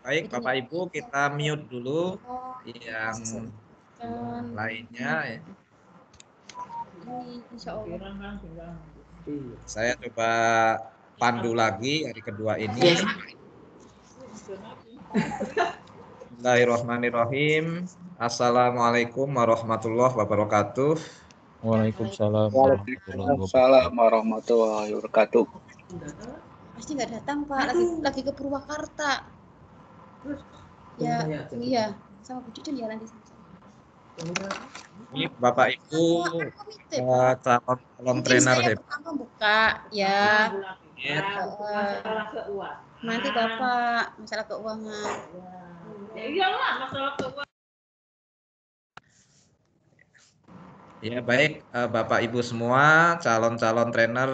Baik, Bikin Bapak Ibu, kita mute dulu yang kan lainnya ya. ini insya Allah. Saya coba pandu lagi hari kedua ini. Bismillahirrahmanirrahim. Assalamualaikum warahmatullahi wabarakatuh. Waalaikumsalam warahmatullahi Waalaikumsalam wabarakatuh. warahmatullahi wabarakatuh. Pasti nggak datang Pak, lagi ke Purwakarta. Ya, iya, sama Bu Diden ya nanti. Ini Bapak Ibu calon trainer saya hebat. pertama buka ya. Masalah keuangan. Nanti Bapak masalah keuangan. Ya iyalah masalah keuangan. Ya baik, Bapak Ibu semua calon-calon trainer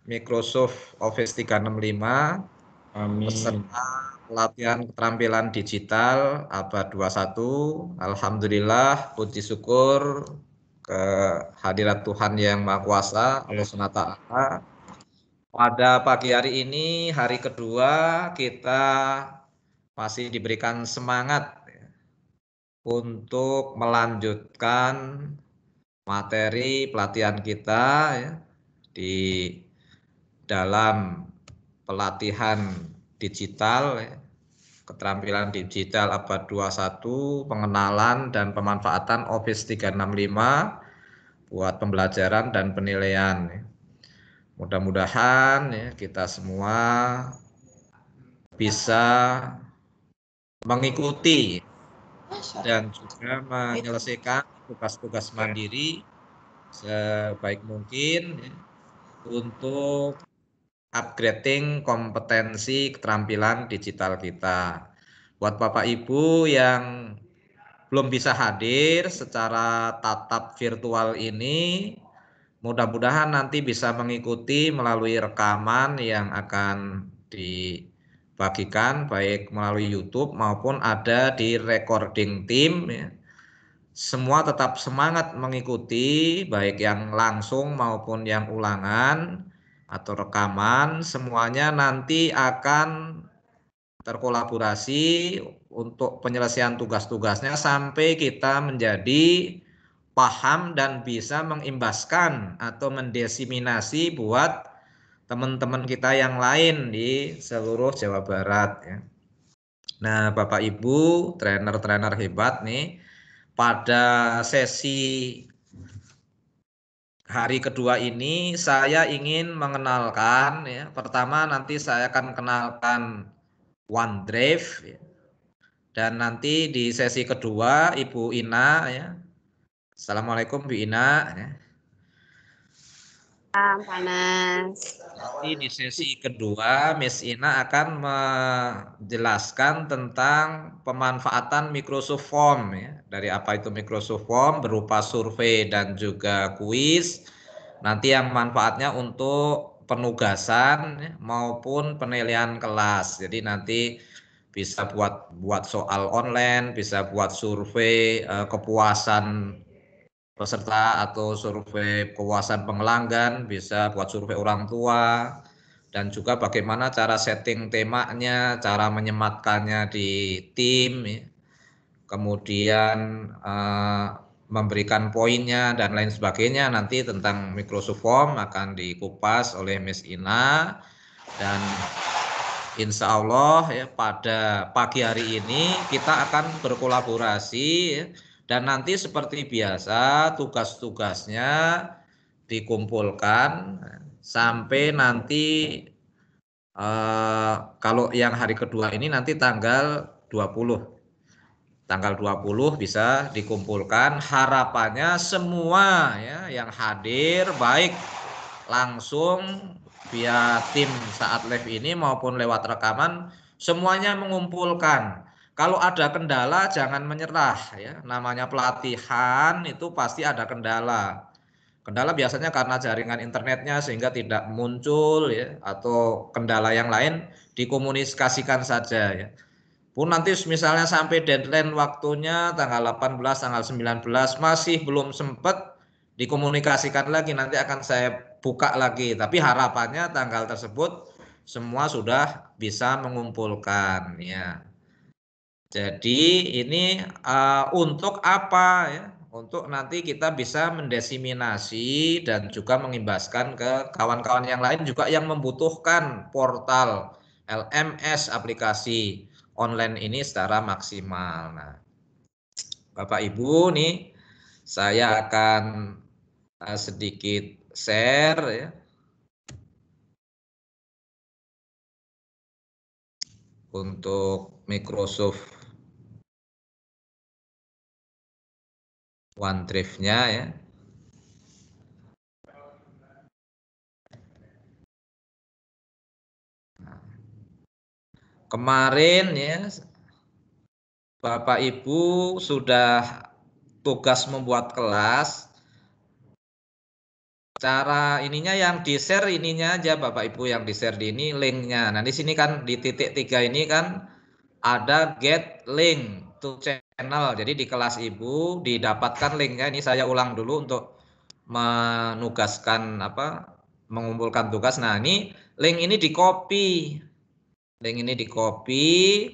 Microsoft Office 365 Amin. peserta pelatihan keterampilan digital abad 21. Alhamdulillah, puji syukur kehadirat Tuhan Yang Maha Kuasa, Allah SWT. Pada pagi hari ini, hari kedua, kita masih diberikan semangat untuk melanjutkan materi pelatihan kita ya, di dalam pelatihan digital ya, keterampilan digital abad 21, pengenalan dan pemanfaatan Office 365 buat pembelajaran dan penilaian ya. Mudah-mudahan ya, kita semua bisa mengikuti dan juga menyelesaikan tugas-tugas mandiri sebaik mungkin ya, untuk upgrading kompetensi keterampilan digital kita. Buat Bapak Ibu yang belum bisa hadir secara tatap virtual ini, mudah-mudahan nanti bisa mengikuti melalui rekaman yang akan dibagikan baik melalui YouTube maupun ada di recording tim ya. Semua tetap semangat mengikuti baik yang langsung maupun yang ulangan atau rekaman, semuanya nanti akan terkolaborasi untuk penyelesaian tugas-tugasnya sampai kita menjadi paham dan bisa mengimbaskan atau mendesiminasi buat teman-teman kita yang lain di seluruh Jawa Barat ya. Nah, Bapak Ibu, trainer-trainer hebat nih, pada sesi hari kedua ini saya ingin mengenalkan ya. Pertama nanti saya akan kenalkan OneDrive ya. Dan nanti di sesi kedua Ibu Ina ya. Assalamualaikum Bu Ina ya. Panas. Nanti di sesi kedua Miss Ina akan menjelaskan tentang pemanfaatan Microsoft Form ya. Dari apa itu Microsoft Form berupa survei dan juga kuis. Nanti yang manfaatnya untuk penugasan ya, maupun penilaian kelas. Jadi nanti bisa buat soal online, bisa buat survei kepuasan peserta atau survei kepuasan pelanggan, bisa buat survei orang tua, dan juga bagaimana cara setting temanya, cara menyematkannya di tim, ya. Kemudian memberikan poinnya dan lain sebagainya. Nanti tentang Microsoft Form akan dikupas oleh Miss Ina, dan insya Allah ya pada pagi hari ini kita akan berkolaborasi ya, dan nanti seperti biasa tugas-tugasnya dikumpulkan sampai nanti kalau yang hari kedua ini nanti tanggal 20. Tanggal 20 bisa dikumpulkan. Harapannya semua ya yang hadir baik langsung via tim saat live ini maupun lewat rekaman semuanya mengumpulkan. Kalau ada kendala jangan menyerah ya. Namanya pelatihan itu pasti ada kendala. Kendala biasanya karena jaringan internetnya sehingga tidak muncul ya, atau kendala yang lain dikomunikasikan saja ya. Pun nanti misalnya sampai deadline waktunya tanggal 18, tanggal 19 masih belum sempat dikomunikasikan lagi, nanti akan saya buka lagi. Tapi harapannya tanggal tersebut semua sudah bisa mengumpulkan ya. Jadi ini untuk apa ya? Untuk nanti kita bisa mendesiminasi dan juga mengimbaskan ke kawan-kawan yang lain juga yang membutuhkan portal LMS aplikasi online ini secara maksimal. Nah, Bapak Ibu nih saya akan sedikit share ya untuk Microsoft OneDrive-nya ya. Kemarin ya Bapak Ibu sudah tugas membuat kelas. Cara ininya yang di-share ininya aja Bapak Ibu, yang di-share di ini linknya. Nah di sini kan di titik 3 ini kan ada get link to channel. Jadi di kelas Ibu didapatkan linknya. Ini saya ulang dulu untuk menugaskan mengumpulkan tugas. Nah ini link ini di copy. Link ini di copy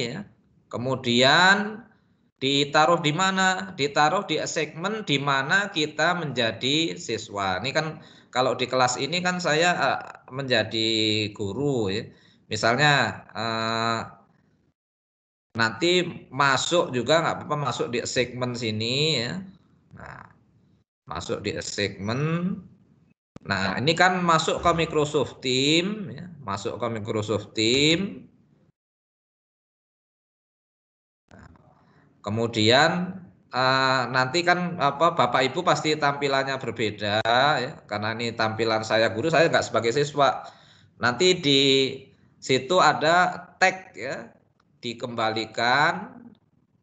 ya. Kemudian ditaruh di mana? Ditaruh di segmen di mana kita menjadi siswa. Ini kan kalau di kelas ini kan saya menjadi guru ya. Misalnya nanti masuk juga nggak apa-apa, masuk di segmen sini ya. Nah, masuk di segmen. Nah, ini kan masuk ke Microsoft Teams ya. Masuk ke Microsoft Teams. Kemudian nanti kan Bapak Ibu pasti tampilannya berbeda ya, karena ini tampilan saya guru, saya nggak sebagai siswa. Nanti di situ ada tag ya, dikembalikan,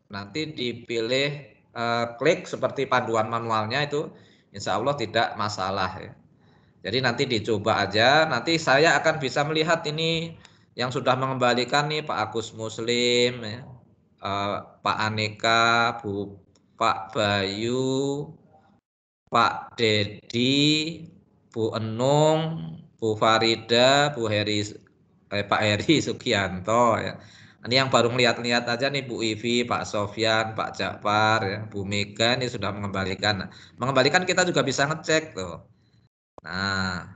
nanti dipilih klik seperti panduan manualnya itu, insya Allah tidak masalah ya. Jadi nanti dicoba aja, nanti saya akan bisa melihat ini yang sudah mengembalikan nih Pak Agus Muslim ya. Pak Aneka, Pak Bayu, Pak Dedi, Bu Enung, Bu Farida, Pak Heri Sugianto ya. Ini yang baru lihat-lihat aja nih Bu Ivi, Pak Sofyan, Pak Jakfar ya, Bu Mega ini sudah mengembalikan. Nah, mengembalikan kita juga bisa ngecek tuh. Nah,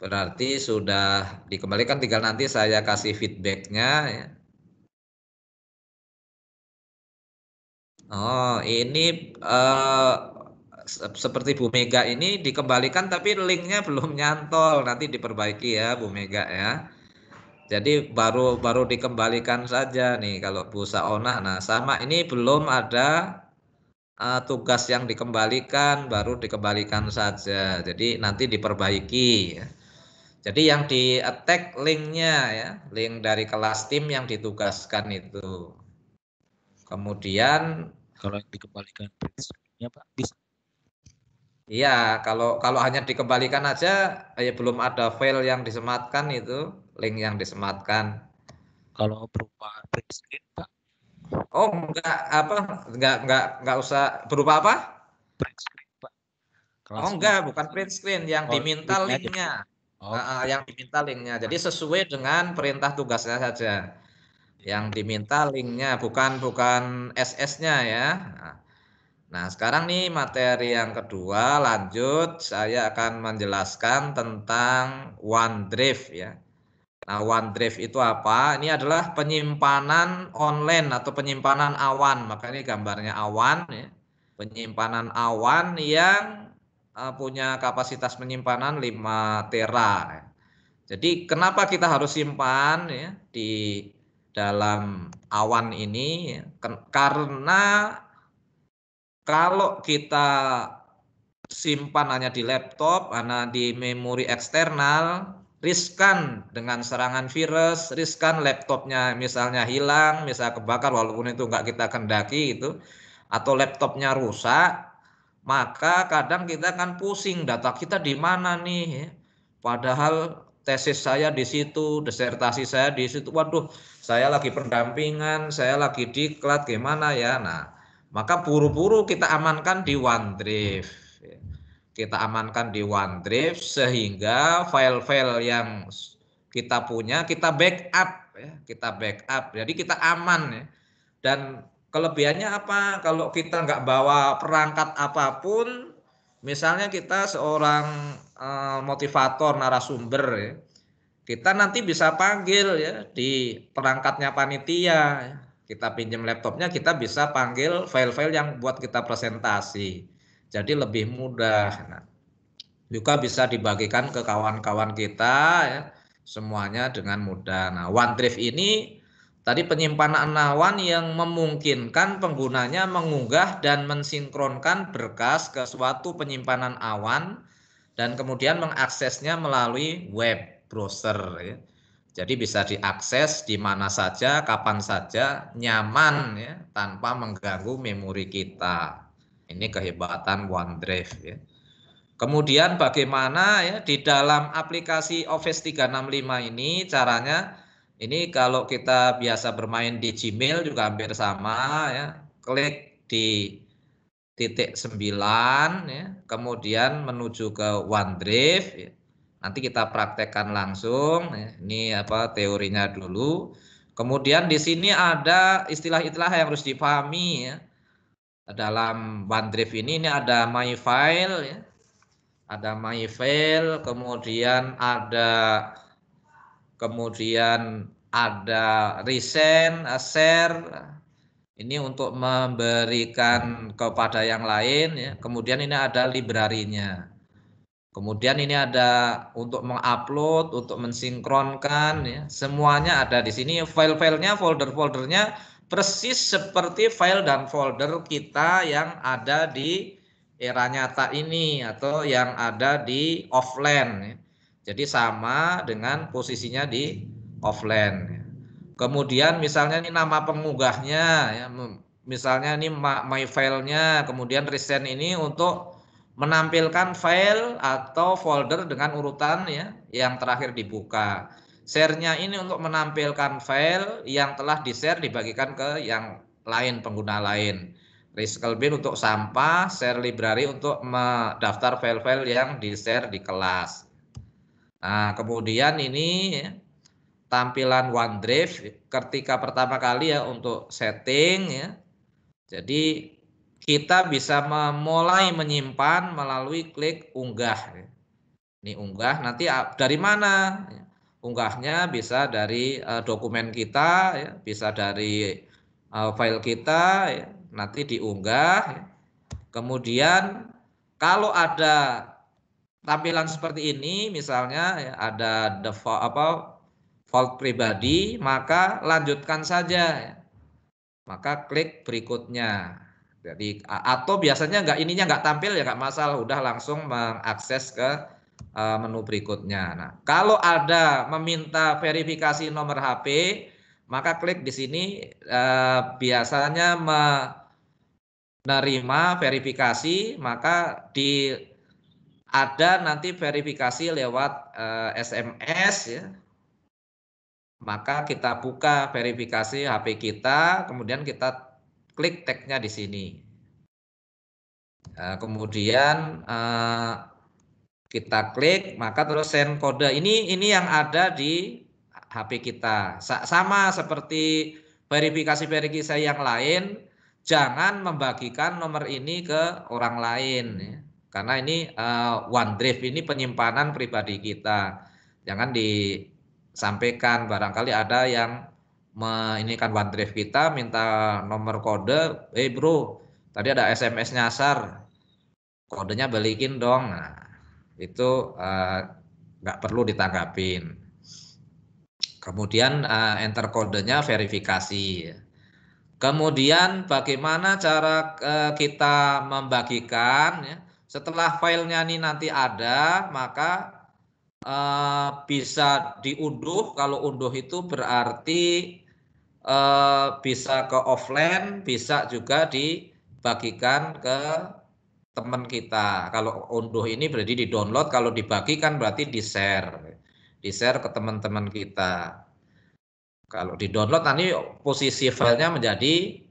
berarti sudah dikembalikan, tinggal nanti saya kasih feedbacknya ya. Oh, ini seperti Bu Mega ini dikembalikan tapi linknya belum nyantol, nanti diperbaiki ya Bu Mega ya. Jadi baru dikembalikan saja nih kalau Bu Saona. Nah, sama ini belum ada tugas yang dikembalikan, baru dikembalikan saja. Jadi nanti diperbaiki ya. Jadi yang di attack linknya ya, link dari kelas tim yang ditugaskan itu. Kemudian Kalau yang dikembalikan print screen-nya Pak bisa. iya, kalau hanya dikembalikan aja ya belum ada file yang disematkan itu, link yang disematkan. Kalau berupa print screen Pak, Oh, enggak usah berupa apa? print screen Pak. Oh, Kelasnya. enggak, bukan print screen, yang Oh, diminta linknya aja. linknya. Yang diminta linknya. Jadi sesuai dengan perintah tugasnya saja. Yang diminta linknya, bukan SS-nya ya. Nah, sekarang nih materi yang kedua, lanjut saya akan menjelaskan tentang OneDrive ya. Nah, OneDrive itu apa? Ini adalah penyimpanan online atau penyimpanan awan. Makanya gambarnya awan ya. Penyimpanan awan yang punya kapasitas penyimpanan 5 tera ya. Jadi kenapa kita harus simpan ya di dalam awan ini ya? Karena kalau kita simpan hanya di laptop, hanya di memori eksternal, riskan dengan serangan virus, riskan laptopnya misalnya hilang, misalnya kebakar walaupun itu nggak kita kendaki itu, atau laptopnya rusak, maka kadang kita akan pusing, data kita di mana nih ya. Padahal tesis saya di situ, disertasi saya di situ, waduh saya lagi pendampingan, saya lagi diklat gimana ya. Nah, maka buru-buru kita amankan di OneDrive. kita amankan di OneDrive sehingga file-file yang kita punya kita backup ya, kita backup. Jadi kita aman ya. Dan kelebihannya apa? Kalau kita nggak bawa perangkat apapun, misalnya kita seorang motivator, narasumber ya, kita nanti bisa panggil ya di perangkatnya panitia. Ya. Kita pinjam laptopnya, kita bisa panggil file-file yang buat kita presentasi. Jadi lebih mudah. Nah, juga bisa dibagikan ke kawan-kawan kita ya, semuanya dengan mudah. Nah, OneDrive ini tadi penyimpanan awan yang memungkinkan penggunanya mengunggah dan mensinkronkan berkas ke suatu penyimpanan awan dan kemudian mengaksesnya melalui web browser ya. Jadi bisa diakses di mana saja, kapan saja, nyaman ya, tanpa mengganggu memori kita. Ini kehebatan OneDrive ya. Kemudian bagaimana ya di dalam aplikasi Office 365 ini caranya, ini kalau kita biasa bermain di Gmail juga hampir sama ya. Klik di titik 9 ya, kemudian menuju ke OneDrive ya. Nanti kita praktekkan langsung ya. Ini apa teorinya dulu. Kemudian di sini ada istilah-istilah yang harus dipahami ya. Dalam OneDrive ini ada My File ya. Ada My File, kemudian ada recent, share. Ini untuk memberikan kepada yang lain ya. Kemudian ini ada library-nya. Kemudian ini ada untuk mengupload, untuk mensinkronkan ya. Semuanya ada di sini. File-filenya, folder-foldernya persis seperti file dan folder kita yang ada di era nyata ini atau yang ada di offline ya. Jadi sama dengan posisinya di offline ya. Kemudian misalnya ini nama pengunggahnya ya, misalnya ini my file-nya, kemudian recent ini untuk menampilkan file atau folder dengan urutan ya yang terakhir dibuka. Share-nya ini untuk menampilkan file yang telah di-share dibagikan ke yang lain, pengguna lain. Recycle bin untuk sampah, share library untuk mendaftar file-file yang di-share di kelas. Nah, kemudian ini ya, tampilan OneDrive ketika pertama kali ya untuk setting ya. Jadi kita bisa memulai menyimpan melalui klik unggah. Ini unggah, nanti dari mana? Unggahnya bisa dari dokumen kita, ya, bisa dari file kita, ya, nanti diunggah. Ya. Kemudian kalau ada tampilan seperti ini, misalnya ya, ada default vault pribadi, maka lanjutkan saja. Ya. Maka klik berikutnya. Jadi atau biasanya ininya nggak tampil ya nggak masalah, udah langsung mengakses ke menu berikutnya. Nah, kalau ada meminta verifikasi nomor HP, maka klik di sini biasanya menerima verifikasi, maka ada nanti verifikasi lewat SMS ya. Maka kita buka verifikasi HP kita, kemudian kita klik tagnya di sini. Kemudian kita klik, maka terus send kode. Ini yang ada di HP kita. Sama seperti verifikasi yang lain, jangan membagikan nomor ini ke orang lain. Ya. Karena ini OneDrive ini penyimpanan pribadi kita. Jangan sampaikan, barangkali ada yang ini kan OneDrive kita minta nomor kode, bro tadi ada SMS nyasar, kodenya balikin dong. Nah, itu nggak perlu ditanggapin. Kemudian enter kodenya, verifikasi. Kemudian bagaimana cara kita membagikan ya? Setelah filenya ini nanti ada, maka bisa diunduh. Kalau unduh itu berarti bisa ke offline, bisa juga dibagikan ke teman kita. Kalau unduh ini berarti di-download, kalau dibagikan berarti di-share ke teman-teman kita. Kalau di-download nanti posisi filenya menjadi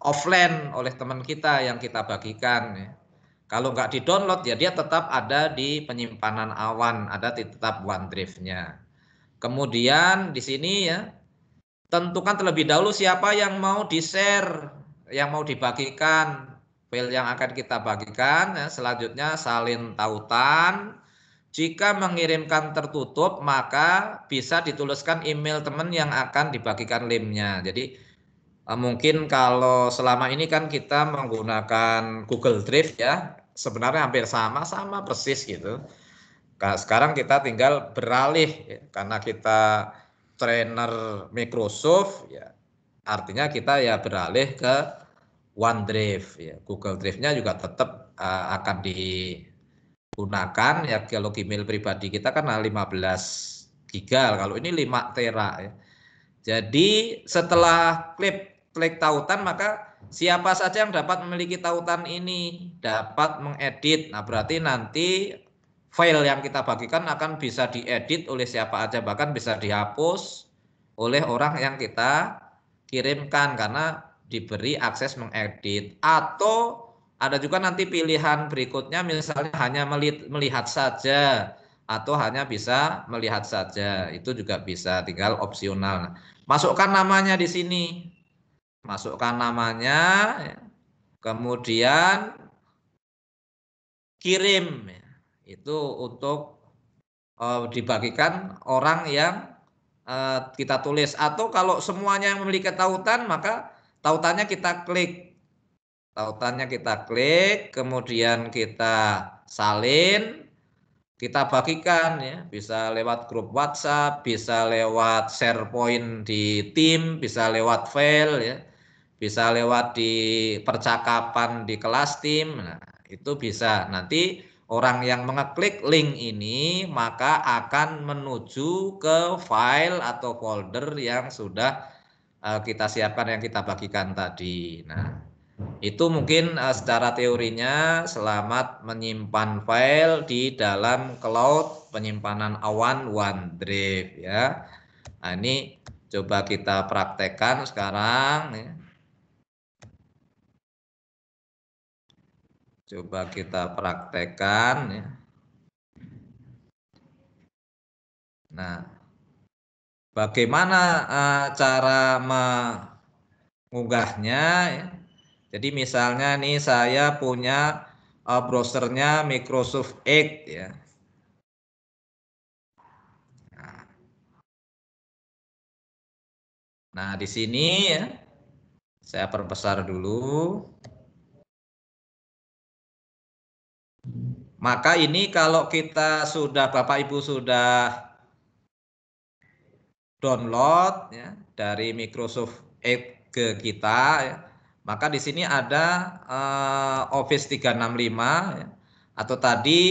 offline oleh teman kita yang kita bagikan. Kalau nggak di-download ya dia tetap ada di penyimpanan awan, ada tetap OneDrive-nya. Kemudian di sini ya, tentukan terlebih dahulu siapa yang mau di-share, yang mau dibagikan file yang akan kita bagikan. Ya. Selanjutnya salin tautan. Jika mengirimkan tertutup, maka bisa dituliskan email teman yang akan dibagikan linknya. Jadi mungkin kalau selama ini kan kita menggunakan Google Drive ya, sebenarnya hampir sama persis gitu. Sekarang kita tinggal beralih ya, karena kita trainer Microsoft ya, artinya kita ya beralih ke OneDrive ya. Google Drive-nya juga tetap akan digunakan ya. Kalau Gmail pribadi kita kan 15 giga, kalau ini 5 tera ya. Jadi setelah klik tautan, maka siapa saja yang dapat memiliki tautan ini dapat mengedit. Nah, berarti nanti file yang kita bagikan akan bisa diedit oleh siapa aja, bahkan bisa dihapus oleh orang yang kita kirimkan karena diberi akses mengedit. Atau ada juga nanti pilihan berikutnya, misalnya hanya melihat saja atau hanya bisa melihat saja, itu juga bisa, tinggal opsional. Masukkan namanya di sini, masukkan namanya, ya. Kemudian kirim, ya. Itu untuk dibagikan orang yang kita tulis. Atau kalau semuanya yang memiliki tautan, maka tautannya kita klik, kemudian kita salin. Kita bagikan ya, bisa lewat grup WhatsApp, bisa lewat SharePoint di tim, bisa lewat file ya, bisa lewat di percakapan di kelas tim. Nah, itu bisa. Nanti orang yang mengeklik link ini maka akan menuju ke file atau folder yang sudah kita siapkan, yang kita bagikan tadi. Nah, itu mungkin secara teorinya selamat menyimpan file di dalam cloud penyimpanan awan OneDrive ya. Nah, ini coba kita praktekkan sekarang ya. Coba kita praktekkan ya. Nah, bagaimana cara mengunggahnya ya. Jadi misalnya nih saya punya browsernya Microsoft Edge ya. Nah, di sini ya saya perbesar dulu. Maka ini kalau kita sudah, Bapak Ibu sudah download ya dari Microsoft Edge ke kita ya, maka di sini ada Office 365 ya, atau tadi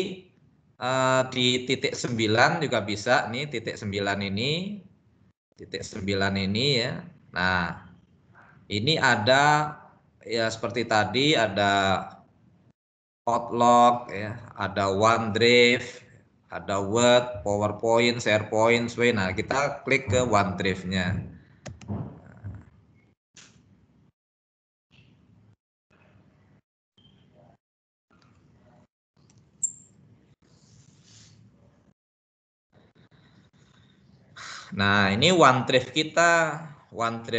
di titik 9 juga bisa nih, titik 9 ini ya. Nah, ini ada ya seperti tadi, ada Outlook ya, ada OneDrive, ada Word, PowerPoint, SharePoint, nah kita klik ke OneDrive-nya. Nah, ini OneDrive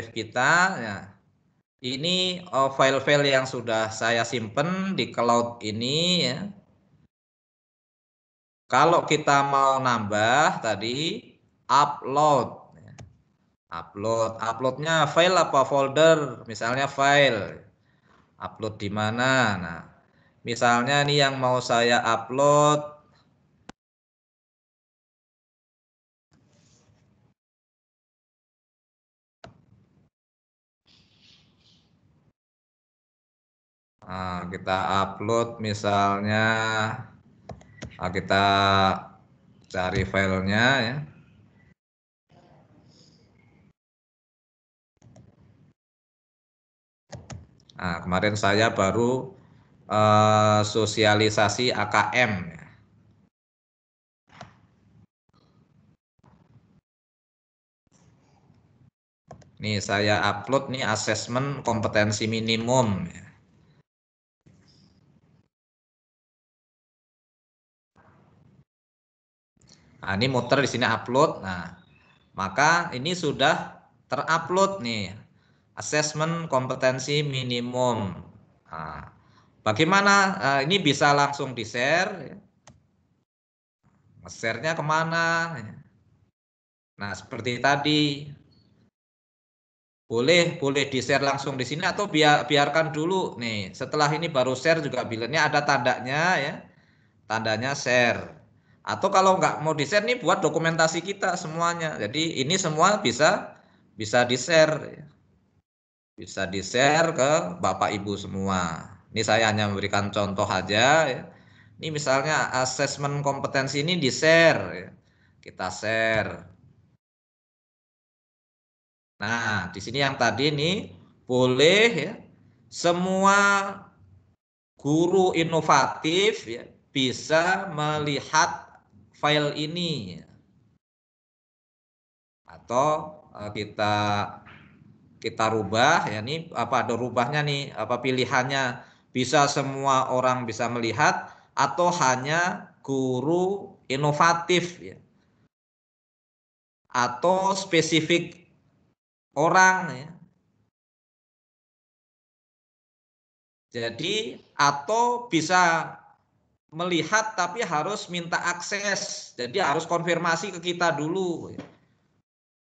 kita ya. Ini file-file yang sudah saya simpen di cloud ini ya. Kalau kita mau nambah tadi upload. Uploadnya file apa folder? Misalnya file. Upload di mana? Nah, misalnya nih yang mau saya upload kita upload misalnya kita cari filenya ya. Nah, kemarin saya baru sosialisasi AKM ya. Nih saya upload nih asesmen kompetensi minimum ya. Nah, ini muter di sini upload. Nah, maka ini sudah terupload nih. Assessment kompetensi minimum. Nah, bagaimana ini bisa langsung di-share? Share-nya kemana? Nah, seperti tadi. Boleh di-share langsung di sini atau biarkan dulu nih. Setelah ini baru share juga bilangnya ada tandanya ya. Tandanya share. Atau kalau nggak mau di-share nih buat dokumentasi kita semuanya. Jadi ini semua bisa di-share. Bisa di-share ke Bapak Ibu semua. Ini saya hanya memberikan contoh aja ya. Ini misalnya asesmen kompetensi ini di-share ya. Kita share. Nah, di sini yang tadi nih boleh ya semua guru inovatif ya bisa melihat file ini atau kita rubah ya, ini apa ada rubahnya nih, apa pilihannya, bisa semua orang bisa melihat atau hanya guru inovatif ya, atau spesifik orang ya. Jadi atau bisa melihat tapi harus minta akses. Jadi harus konfirmasi ke kita dulu.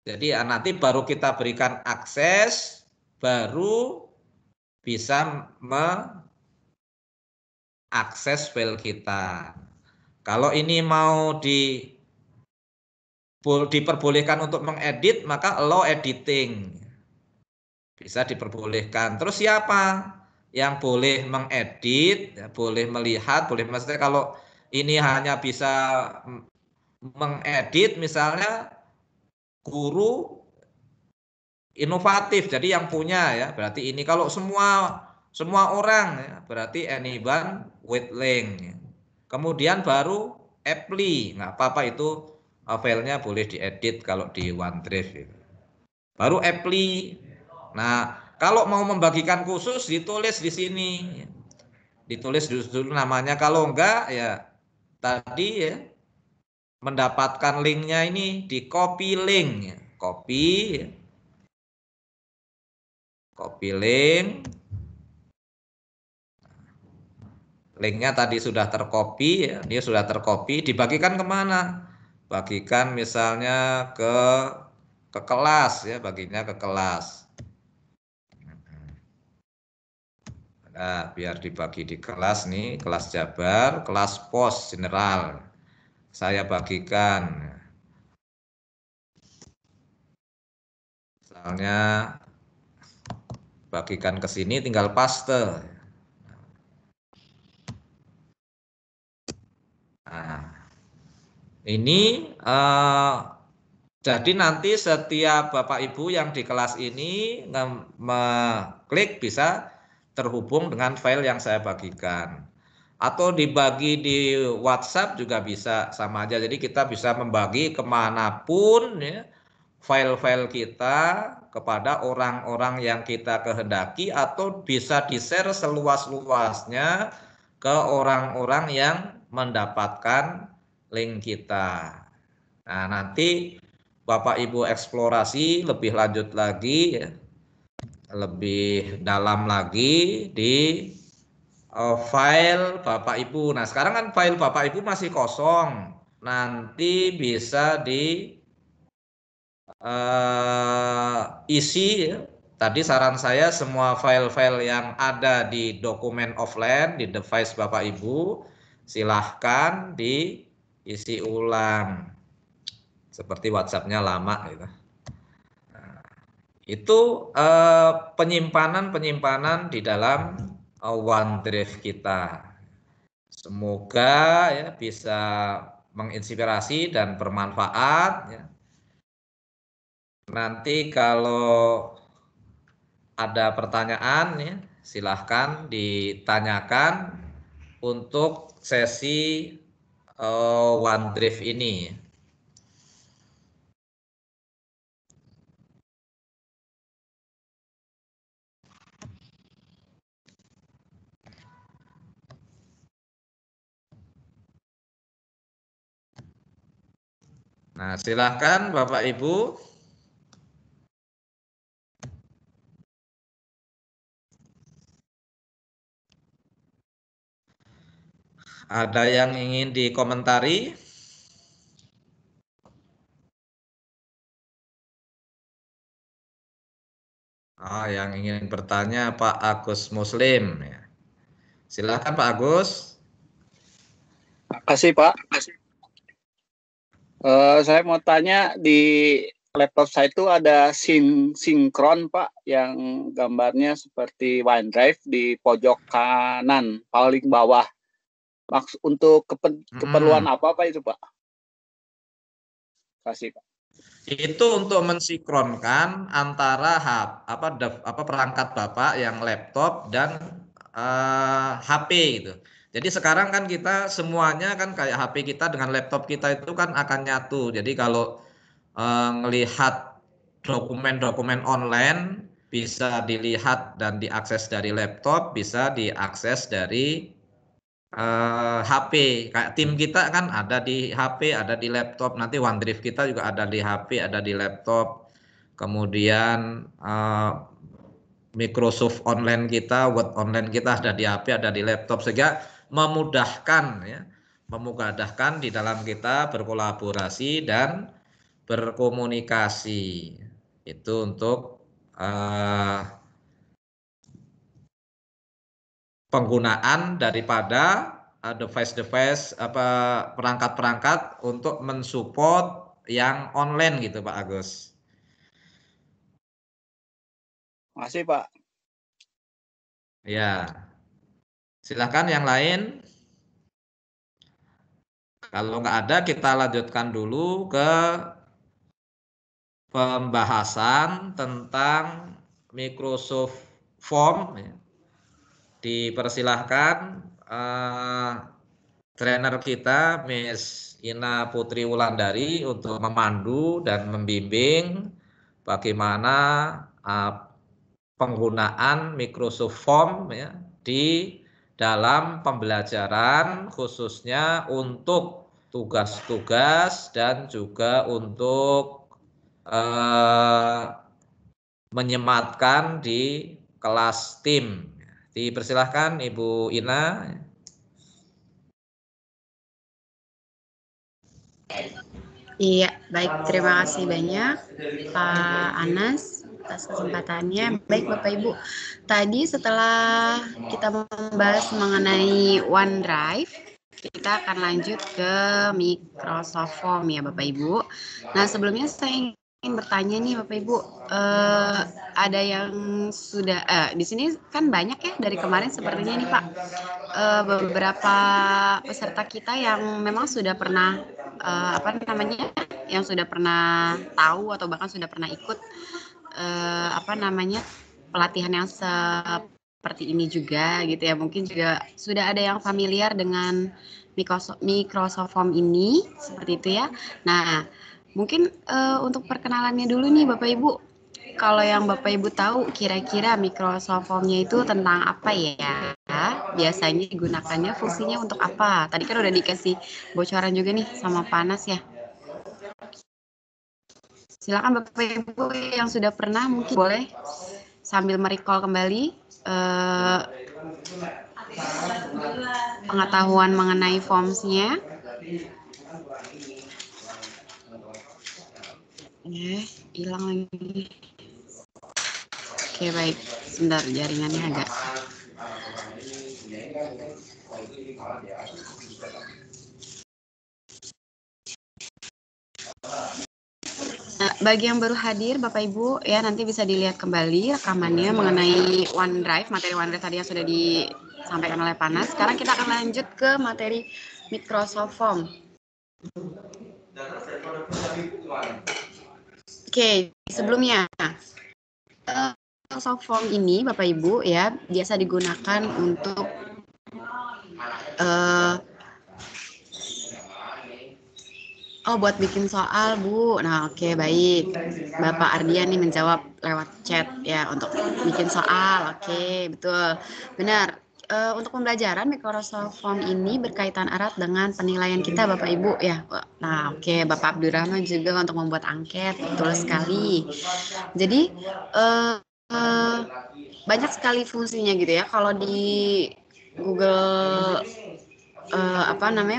Jadi nanti baru kita berikan akses, baru bisa mengakses file kita. Kalau ini mau diperbolehkan untuk mengedit, maka allow editing. Bisa diperbolehkan. Terus siapa yang boleh mengedit, ya, boleh melihat, boleh, maksudnya kalau ini hanya bisa mengedit misalnya guru inovatif, jadi yang punya ya, berarti ini kalau semua orang ya, berarti anyone with link. Kemudian baru apply, nggak apa-apa itu filenya boleh diedit kalau di OneDrive. Baru apply. Nah, kalau mau membagikan khusus ditulis di sini. Ditulis dulu namanya, kalau enggak ya tadi ya mendapatkan linknya ini di copy link. Copy link. Linknya tadi sudah tercopy ya, dia sudah tercopy, dibagikan kemana? Bagikan misalnya ke kelas ya, baginya ke kelas. Nah, biar dibagi di kelas nih, kelas Jabar, kelas pos general. Saya bagikan. Misalnya bagikan ke sini tinggal paste. Nah, ini jadi nanti setiap Bapak Ibu yang di kelas ini mengklik bisa terhubung dengan file yang saya bagikan. Atau dibagi di WhatsApp juga bisa, sama aja. Jadi kita bisa membagi kemanapun ya, file-file kita kepada orang-orang yang kita kehendaki, atau bisa di-share seluas-luasnya ke orang-orang yang mendapatkan link kita. Nah, nanti Bapak Ibu eksplorasi lebih lanjut lagi ya, lebih dalam lagi di file Bapak Ibu. Nah, sekarang kan file Bapak Ibu masih kosong. Nanti bisa isi ya. Tadi saran saya semua file-file yang ada di dokumen offline di device Bapak Ibu silahkan diisi ulang. Seperti WhatsApp-nya lama gitu. Nah, itu penyimpanan di dalam OneDrive kita. Semoga ya bisa menginspirasi dan bermanfaat ya. Nanti kalau ada pertanyaan ya, silahkan ditanyakan untuk sesi OneDrive ini. Nah, silahkan Bapak Ibu. Ada yang ingin dikomentari? Yang ingin bertanya Pak Agus Muslim. Ya. Silahkan Pak Agus. Makasih Pak. Saya mau tanya, di laptop saya itu ada sinkron Pak, yang gambarnya seperti OneDrive di pojok kanan paling bawah. Untuk keperluan apa Pak itu Pak? Kasih Pak. Itu untuk mensinkronkan antara perangkat Bapak yang laptop dan HP gitu. Jadi sekarang kan kita semuanya kan kayak HP kita dengan laptop kita itu kan akan nyatu. Jadi kalau melihat dokumen-dokumen online bisa dilihat dan diakses dari laptop, bisa diakses dari HP. Kayak tim kita kan ada di HP, ada di laptop. Nanti OneDrive kita juga ada di HP, ada di laptop. Kemudian Microsoft Online kita, Word Online kita ada di HP, ada di laptop, sehingga memudahkan ya, memudahkan di dalam kita berkolaborasi dan berkomunikasi. Itu untuk penggunaan daripada device-device perangkat-perangkat untuk mensupport yang online gitu Pak Agus. Makasih Pak. Ya, silakan yang lain. Kalau nggak ada, kita lanjutkan dulu ke pembahasan tentang Microsoft Form. Dipersilahkan trainer kita Miss Ina Putri Wulandari untuk memandu dan membimbing bagaimana penggunaan Microsoft Form ya, di dalam pembelajaran khususnya untuk tugas-tugas dan juga untuk menyematkan di kelas tim. Dipersilahkan Ibu Ina. Iya, baik. Terima kasih banyak Pak Anas atas kesempatannya. Baik Bapak Ibu, tadi setelah kita membahas mengenai OneDrive, kita akan lanjut ke Microsoft Form ya Bapak Ibu. Nah sebelumnya saya ingin bertanya nih Bapak Ibu, ada yang sudah di sini kan banyak ya dari kemarin sepertinya nih Pak, beberapa peserta kita yang memang sudah pernah yang sudah pernah tahu atau bahkan sudah pernah ikut pelatihan yang seperti ini juga gitu ya. Mungkin juga sudah ada yang familiar dengan Microsoft Form ini seperti itu ya. Nah, mungkin untuk perkenalannya dulu nih Bapak Ibu. Kalau yang Bapak Ibu tahu kira-kira Microsoft Form-nya itu tentang apa ya? Biasanya digunakannya fungsinya untuk apa? Tadi kan udah dikasih bocoran juga nih sama Panas ya. Silakan Bapak Ibu yang sudah pernah mungkin boleh sambil merecall kembali pengetahuan mengenai forms-nya. Hilang lagi. Oke baik, sebentar jaringannya agak. Nah, bagi yang baru hadir Bapak Ibu ya nanti bisa dilihat kembali rekamannya mengenai OneDrive, materi OneDrive tadi yang sudah disampaikan oleh Panas. Sekarang kita akan lanjut ke materi Microsoft Form. Oke, sebelumnya Microsoft Form ini Bapak Ibu ya biasa digunakan untuk buat bikin soal Bu. Nah oke baik, Bapak Ardian nih menjawab lewat chat ya untuk bikin soal. Oke betul, benar. untuk pembelajaran Microsoft Form ini berkaitan erat dengan penilaian kita Bapak Ibu ya. Nah, oke, Bapak Abdurrahman juga untuk membuat angket, betul sekali. Jadi banyak sekali fungsinya gitu ya. Kalau di Google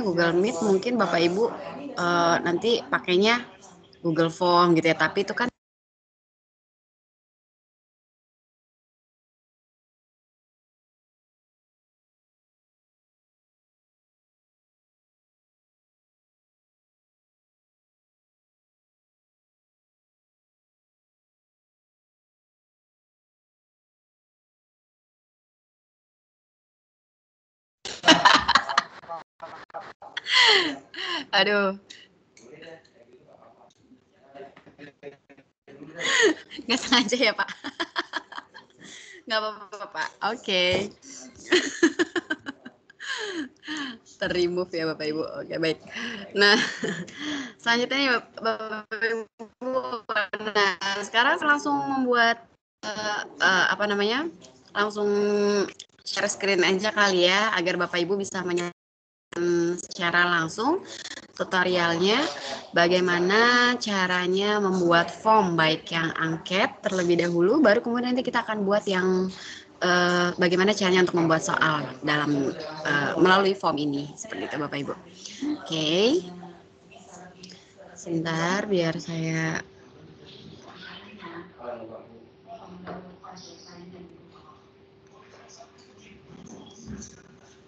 Google Meet mungkin Bapak Ibu nanti pakainya Google Form gitu ya. Tapi itu kan aduh. Nggak sengaja ya Pak. Nggak apa-apa Pak. Oke. Ter-remove ya Bapak Ibu. Oke, baik. Nah, selanjutnya nih Bapak Ibu. Nah, sekarang langsung membuat langsung share screen aja kali ya, agar Bapak Ibu bisa menyaksikan secara langsung tutorialnya bagaimana caranya membuat form, baik yang angket terlebih dahulu, baru kemudian nanti kita akan buat yang bagaimana caranya untuk membuat soal dalam melalui form ini, seperti itu Bapak Ibu. Oke, sebentar biar saya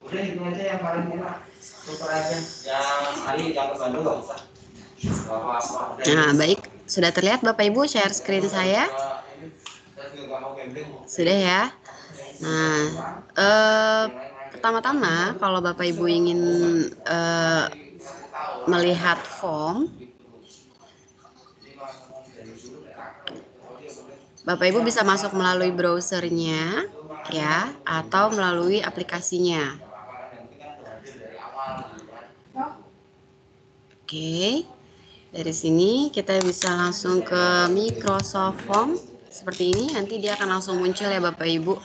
udah itu aja yang paling murah. Super aja. Yang hari yang ke Bandung nggak usah. Nah, baik. Sudah terlihat Bapak Ibu share screen saya? Sudah ya? Nah, pertama-tama kalau Bapak Ibu ingin melihat form, Bapak Ibu bisa masuk melalui browsernya ya, atau melalui aplikasinya. Oke, dari sini kita bisa langsung ke Microsoft Form seperti ini. Nanti dia akan langsung muncul ya Bapak Ibu.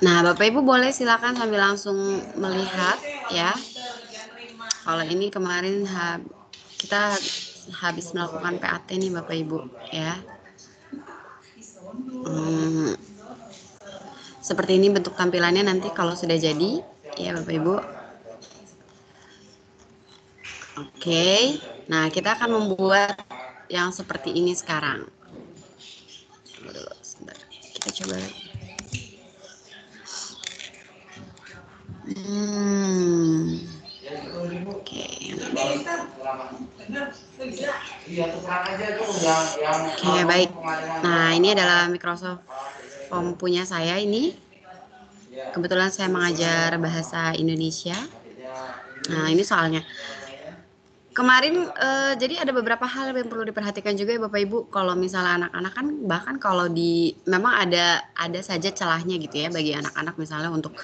Nah, Bapak Ibu boleh silakan sambil langsung melihat ya. Kalau ini kemarin kita habis melakukan PAT nih Bapak Ibu ya. Seperti ini bentuk tampilannya nanti kalau sudah jadi ya Bapak Ibu. Oke, nah kita akan membuat yang seperti ini sekarang. Sebentar, kita coba. Oke. Oke, baik. Nah, ini adalah Microsoft Form punya saya ini. Kebetulan saya mengajar bahasa Indonesia. Nah, ini soalnya. Kemarin jadi ada beberapa hal yang perlu diperhatikan juga ya Bapak Ibu. Kalau misalnya anak-anak kan bahkan kalau memang ada saja celahnya gitu ya bagi anak-anak misalnya untuk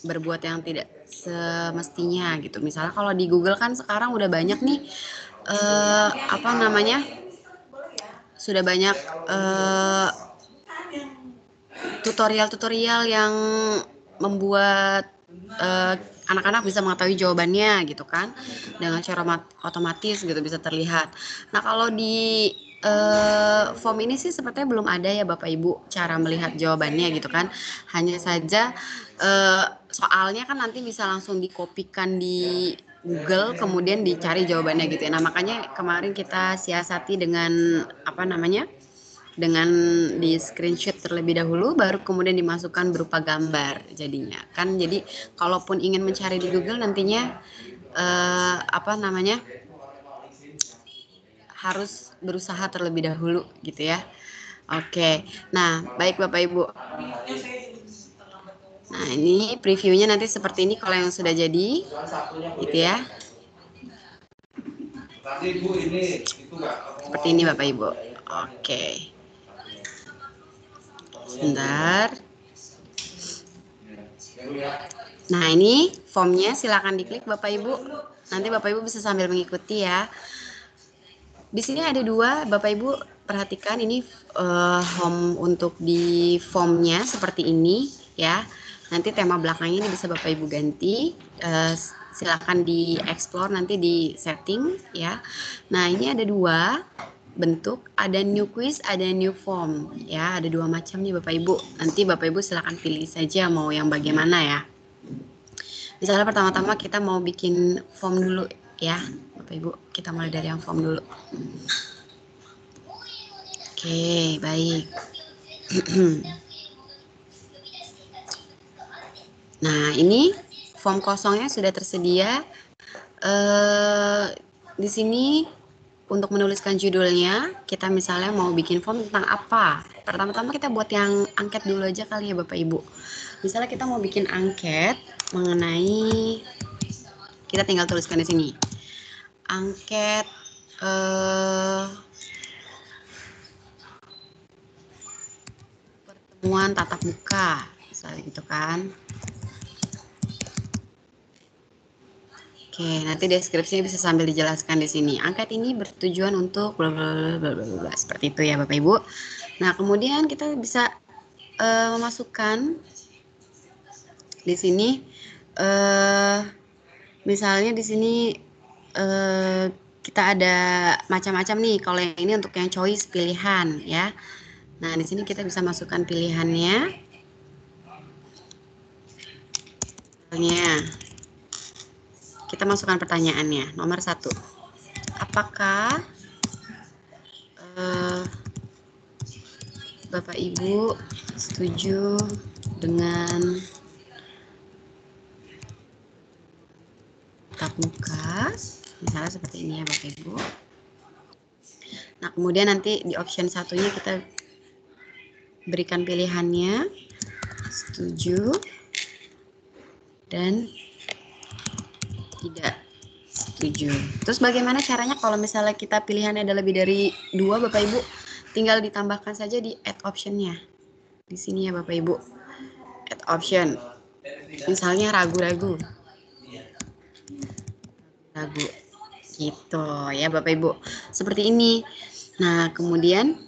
berbuat yang tidak semestinya gitu. Misalnya kalau di Google kan sekarang udah banyak nih sudah banyak tutorial-tutorial yang membuat anak-anak bisa mengetahui jawabannya gitu kan, dengan cara otomatis gitu bisa terlihat. Nah, kalau di form ini sih sepertinya belum ada ya Bapak Ibu cara melihat jawabannya gitu kan. Hanya saja soalnya kan nanti bisa langsung dikopikan di Google kemudian dicari jawabannya gitu ya. Nah, makanya kemarin kita siasati dengan dengan di screenshot terlebih dahulu baru kemudian dimasukkan berupa gambar jadinya kan. Jadi kalaupun ingin mencari di Google nantinya harus berusaha terlebih dahulu gitu ya. Oke, nah baik Bapak Ibu. Nah, ini previewnya nanti seperti ini kalau yang sudah jadi gitu ya. Seperti ini Bapak Ibu. Oke. Sebentar. Nah, ini formnya silakan diklik Bapak Ibu. Nanti Bapak Ibu bisa sambil mengikuti ya. Di sini ada dua, Bapak Ibu perhatikan ini home untuk di formnya seperti ini ya. Nanti tema belakangnya ini bisa Bapak Ibu ganti. Silakan di explore nanti di setting ya. Nah, ini ada dua bentuk, ada new quiz, ada new form ya. Ada dua macam nih Bapak Ibu. Nanti Bapak Ibu silakan pilih saja mau yang bagaimana ya. Misalnya pertama-tama kita mau bikin form dulu ya, Bapak Ibu. Kita mulai dari yang form dulu. Oke, baik. Nah, ini form kosongnya sudah tersedia. Di sini untuk menuliskan judulnya, kita misalnya mau bikin form tentang apa. Pertama-tama kita buat yang angket dulu aja kali ya Bapak Ibu. Misalnya kita mau bikin angket mengenai, kita tinggal tuliskan di sini. Angket pertemuan tatap muka, misalnya gitu kan. Oke, nanti deskripsinya bisa sambil dijelaskan di sini. Angket ini bertujuan untuk bla bla bla bla bla, seperti itu ya Bapak Ibu. Nah, kemudian kita bisa memasukkan di sini misalnya di sini kita ada macam-macam nih. Kalau yang ini untuk yang choice pilihan ya. Nah, di sini kita bisa masukkan pilihannya. Misalnya kita masukkan pertanyaannya. Nomor 1. Apakah Bapak Ibu setuju dengan tatap muka? Misalnya seperti ini ya Bapak Ibu. Nah, kemudian nanti di option satunya kita berikan pilihannya setuju dan tidak setuju. Terus bagaimana caranya kalau misalnya kita pilihannya ada lebih dari 2 Bapak Ibu? Tinggal ditambahkan saja di add option-nya. Di sini ya Bapak Ibu. Add option. Misalnya ragu-ragu. Ragu. Gitu ya Bapak Ibu. Seperti ini. Nah, kemudian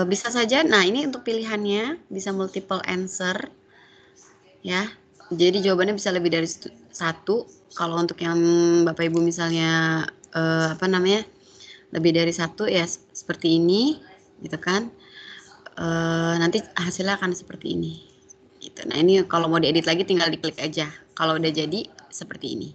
bisa saja, nah ini untuk pilihannya bisa multiple answer ya. Jadi jawabannya bisa lebih dari 1. Kalau untuk yang Bapak Ibu misalnya lebih dari 1 ya seperti ini gitu kan. Nanti hasilnya akan seperti ini gitu. Nah, ini kalau mau diedit lagi tinggal diklik aja. Kalau udah jadi seperti ini.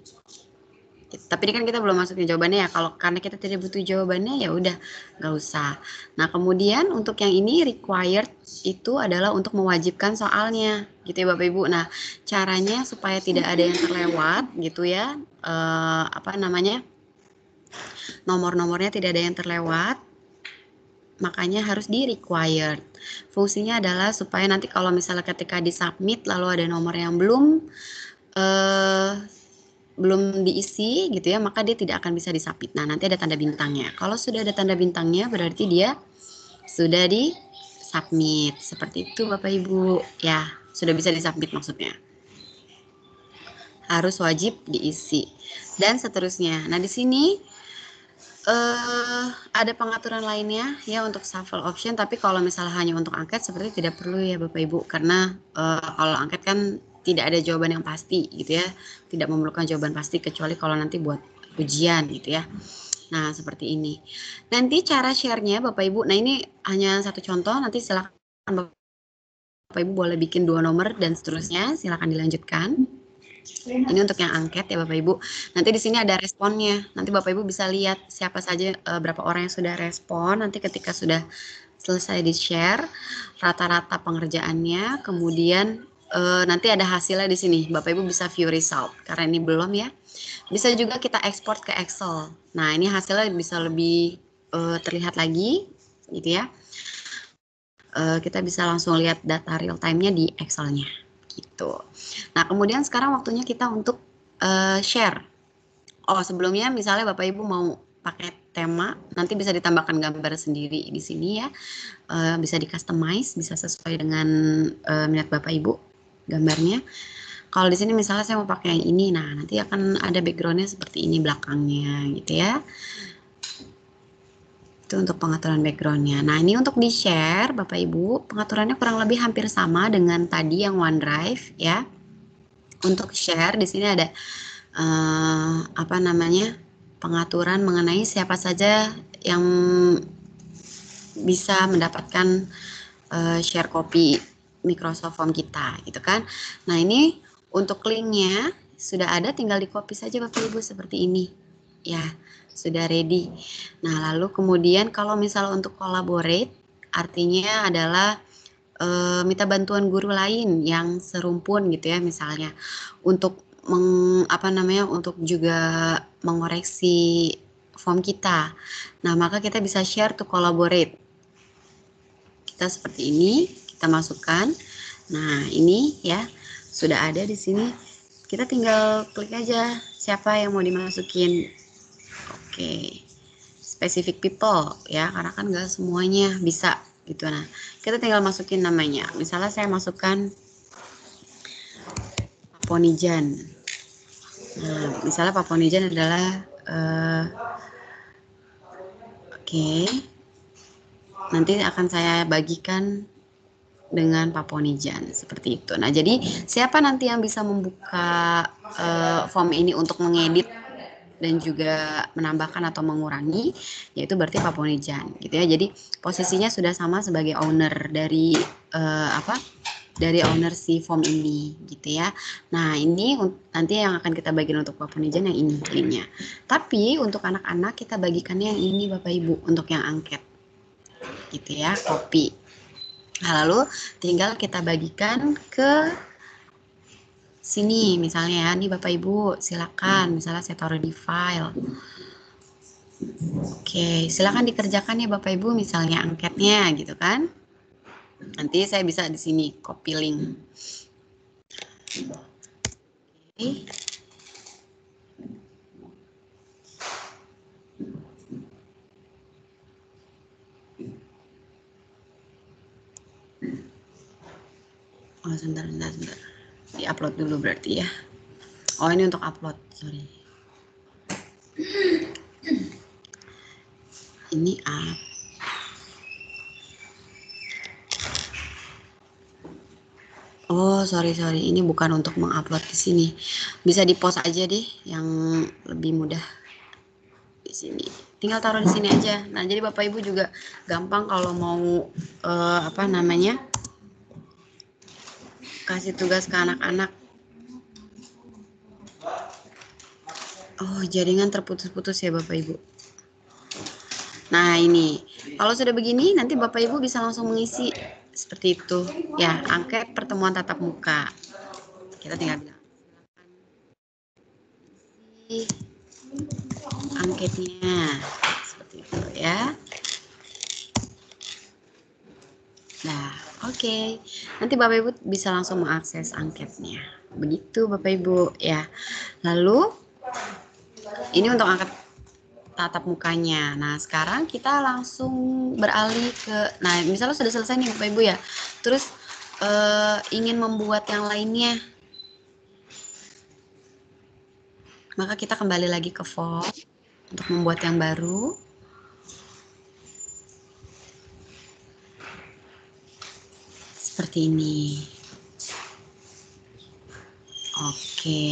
Tapi ini kan kita belum masukin jawabannya ya. Kalau karena kita tidak butuh jawabannya ya udah nggak usah. Nah, kemudian untuk yang ini required itu adalah untuk mewajibkan soalnya gitu ya Bapak Ibu. Nah, caranya supaya tidak ada yang terlewat gitu ya. Nomor-nomornya tidak ada yang terlewat. Makanya harus di required. Fungsinya adalah supaya nanti kalau misalnya ketika di submit lalu ada nomor yang belum diisi gitu ya, maka dia tidak akan bisa disubmit. Nah, nanti ada tanda bintangnya. Kalau sudah ada tanda bintangnya berarti dia sudah di submit. Seperti itu Bapak Ibu ya, sudah bisa disubmit maksudnya. Harus wajib diisi dan seterusnya. Nah, di sini ada pengaturan lainnya ya untuk shuffle option, tapi kalau misalnya hanya untuk angket seperti tidak perlu ya Bapak Ibu, karena kalau angket kan tidak ada jawaban yang pasti gitu ya, tidak memerlukan jawaban pasti kecuali kalau nanti buat ujian gitu ya. Nah, seperti ini. Nanti cara share-nya Bapak Ibu, nah ini hanya satu contoh, nanti silakan Bapak Ibu boleh bikin 2 nomor dan seterusnya, silakan dilanjutkan. Ini untuk yang angket ya Bapak Ibu. Nanti di sini ada responnya. Nanti Bapak Ibu bisa lihat siapa saja berapa orang yang sudah respon. Nanti ketika sudah selesai di-share rata-rata pengerjaannya, kemudian nanti ada hasilnya di sini. Bapak Ibu bisa view result. Karena ini belum ya. Bisa juga kita ekspor ke Excel. Nah, ini hasilnya bisa lebih terlihat lagi gitu ya. Kita bisa langsung lihat data real time-nya di Excel-nya gitu. Nah, kemudian sekarang waktunya kita untuk share. Oh, sebelumnya misalnya Bapak Ibu mau pakai tema, nanti bisa ditambahkan gambar sendiri di sini ya. Bisa di customize, bisa sesuai dengan minat Bapak Ibu gambarnya. Kalau di sini misalnya saya mau pakai yang ini, nah nanti akan ada backgroundnya seperti ini belakangnya gitu ya. Itu untuk pengaturan backgroundnya. Nah ini untuk di share Bapak Ibu, pengaturannya kurang lebih hampir sama dengan tadi yang OneDrive ya. Untuk share di sini ada apa namanya, pengaturan mengenai siapa saja yang bisa mendapatkan share copy Microsoft Form kita gitu kan. Nah ini untuk linknya sudah ada, tinggal di copy saja Bapak Ibu seperti ini ya, sudah ready. Nah lalu kemudian kalau misalnya untuk collaborate, artinya adalah minta bantuan guru lain yang serumpun gitu ya, misalnya untuk untuk juga mengoreksi form kita. Nah, maka kita bisa share to collaborate. Kita seperti ini, kita masukkan. Nah, ini ya sudah ada di sini. Kita tinggal klik aja siapa yang mau dimasukin. Oke. Specific people ya, karena kan nggak semuanya bisa gitu. Nah, kita tinggal masukin namanya. Misalnya saya masukkan Paponijan. Nah, misalnya Paponijan adalah oke. Nanti akan saya bagikan dengan Paponijan seperti itu. Nah, jadi siapa nanti yang bisa membuka form ini untuk mengedit dan juga menambahkan atau mengurangi, yaitu berarti Paponijan gitu ya. Jadi posisinya sudah sama sebagai owner dari dari owner si form ini gitu ya. Nah ini nanti yang akan kita bagikan untuk Paponijan yang ini linknya. Tapi untuk anak-anak kita bagikannya yang ini Bapak Ibu, untuk yang angket gitu ya, copy. Nah, lalu tinggal kita bagikan ke sini misalnya ya, nih Bapak Ibu silakan, misalnya saya taruh di file. Oke, silakan dikerjakan ya Bapak Ibu, misalnya angketnya gitu kan. Nanti saya bisa di sini copy link. Oke. Oh, sebentar. Di-upload dulu berarti ya. Oh, ini untuk upload, sorry. Ini Oh, sorry. Ini bukan untuk mengupload di sini. Bisa di-post aja deh, yang lebih mudah di sini. Tinggal taruh di sini aja. Nah, jadi Bapak Ibu juga gampang kalau mau kasih tugas ke anak-anak. Oh, jaringan terputus-putus ya Bapak Ibu. Nah, ini. Kalau sudah begini, nanti Bapak Ibu bisa langsung mengisi seperti itu. Ya, angket pertemuan tatap muka. Kita tinggal bilang. Angketnya. Seperti itu ya. Nah, oke. Nanti Bapak Ibu bisa langsung mengakses angketnya. Begitu Bapak Ibu ya. Lalu, ini untuk angket tatap mukanya. Nah, sekarang kita langsung beralih ke, nah misalnya sudah selesai nih Bapak Ibu ya, terus ingin membuat yang lainnya, maka kita kembali lagi ke form untuk membuat yang baru. Seperti ini. Oke.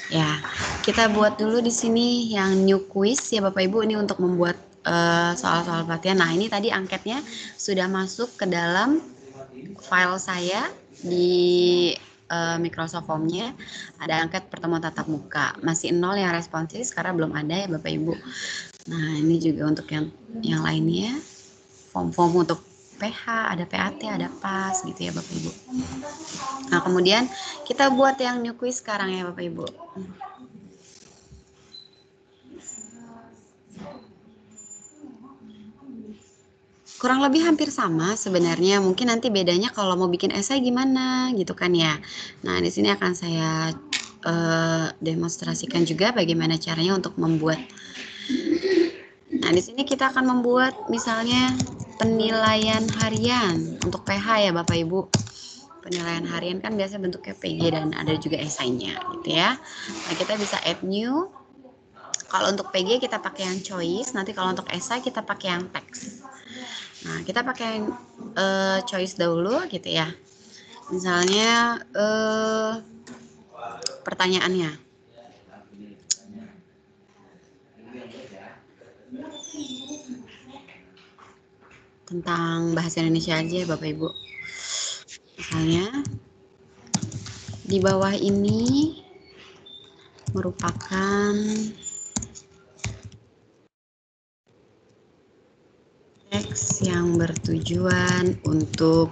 Ya, kita buat dulu di sini yang new quiz ya Bapak Ibu, ini untuk membuat soal-soal pelatihan. Nah, ini tadi angketnya sudah masuk ke dalam file saya di Microsoft Form-nya. Ada angket pertemuan tatap muka. Masih 0 yang responsif karena belum ada ya Bapak Ibu. Nah, ini juga untuk yang lainnya. Form-form untuk PH, ada PAT, ada PAS gitu ya Bapak Ibu. Nah, kemudian kita buat yang new quiz sekarang ya Bapak Ibu. Kurang lebih hampir sama sebenarnya, mungkin nanti bedanya kalau mau bikin esai gimana gitu kan ya. Nah, di sini akan saya demonstrasikan juga bagaimana caranya untuk membuat Nah, di sini kita akan membuat misalnya penilaian harian untuk PH ya Bapak Ibu. Penilaian harian kan biasanya bentuknya PG dan ada juga esainya gitu ya. Nah, kita bisa add new. Kalau untuk PG kita pakai yang choice, nanti kalau untuk esai kita pakai yang text. Nah, kita pakai yang choice dahulu gitu ya. Misalnya pertanyaannya. Tentang bahasa Indonesia aja ya Bapak Ibu. Misalnya di bawah ini merupakan teks yang bertujuan untuk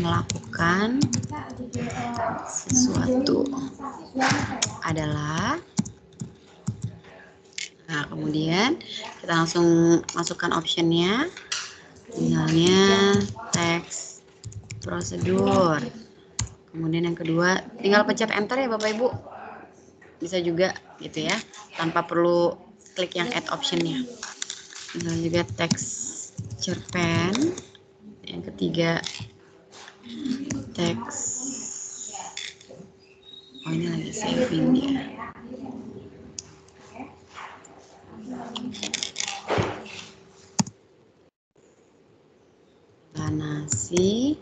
melakukan sesuatu adalah, nah kemudian kita langsung masukkan optionnya, misalnya teks prosedur. Kemudian yang kedua tinggal pencet enter ya Bapak Ibu, bisa juga gitu ya tanpa perlu klik yang add optionnya. Misalnya juga teks cerpen. Yang ketiga teks, oh ini lagi saving dia. Nasi.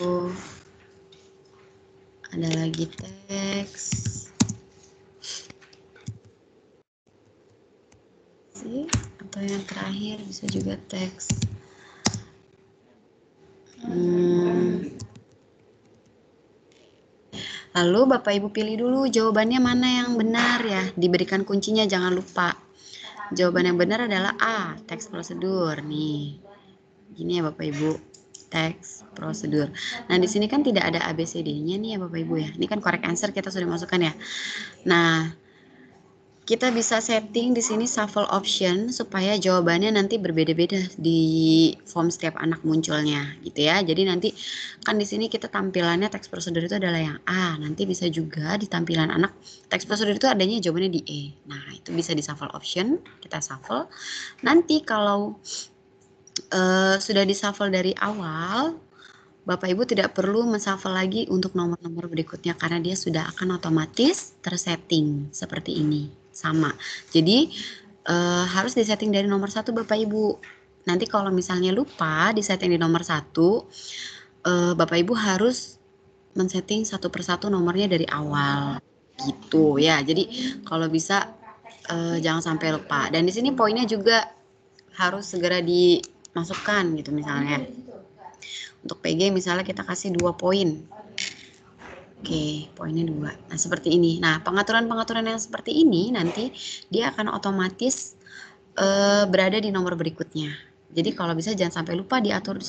Oh, ada lagi teks. Atau yang terakhir bisa juga teks. Lalu Bapak Ibu pilih dulu jawabannya mana yang benar ya. Diberikan kuncinya, jangan lupa. Jawaban yang benar adalah A, teks prosedur. Nih, gini ya Bapak Ibu, teks prosedur. Nah di sini kan tidak ada ABCD-nya nih ya Bapak Ibu ya. Ini kan correct answer kita sudah masukkan ya. Nah kita bisa setting di sini shuffle option supaya jawabannya nanti berbeda-beda di form setiap anak munculnya gitu ya. Jadi nanti kan di sini kita tampilannya teks prosedur itu adalah yang A. Nanti bisa juga di tampilan anak teks prosedur itu adanya jawabannya di E. Nah itu bisa di shuffle option, kita shuffle. Nanti kalau sudah di shuffle dari awal, Bapak Ibu tidak perlu men-shuffle lagi untuk nomor-nomor berikutnya karena dia sudah akan otomatis tersetting seperti ini. Sama. Jadi harus disetting dari nomor 1 Bapak Ibu. Nanti kalau misalnya lupa disetting di nomor 1, Bapak Ibu harus men-setting satu persatu nomornya dari awal. Gitu ya. Jadi kalau bisa jangan sampai lupa. Dan di sini poinnya juga harus segera dimasukkan gitu misalnya. Untuk PG misalnya kita kasih 2 poin. Oke, poinnya 2. Nah, seperti ini. Nah, pengaturan-pengaturan yang seperti ini nanti dia akan otomatis berada di nomor berikutnya. Jadi kalau bisa jangan sampai lupa diatur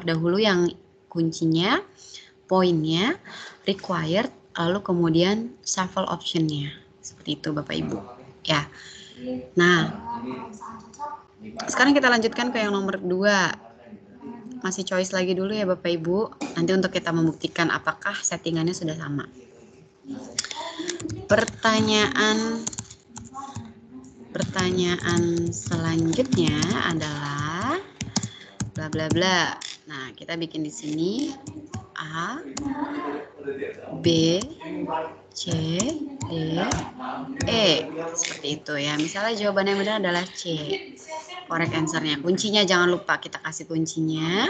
dahulu yang kuncinya, poinnya, required, lalu kemudian shuffle optionnya. Seperti itu Bapak Ibu. Ya. Nah, sekarang kita lanjutkan ke yang nomor 2. Masih choice lagi dulu ya Bapak Ibu. Nanti untuk kita membuktikan apakah settingannya sudah sama. Pertanyaan selanjutnya adalah bla bla bla. Nah, kita bikin di sini A, B, C, D, E. Seperti itu ya. Misalnya jawaban yang benar adalah C. Correct answer-nya. Kuncinya jangan lupa kita kasih kuncinya.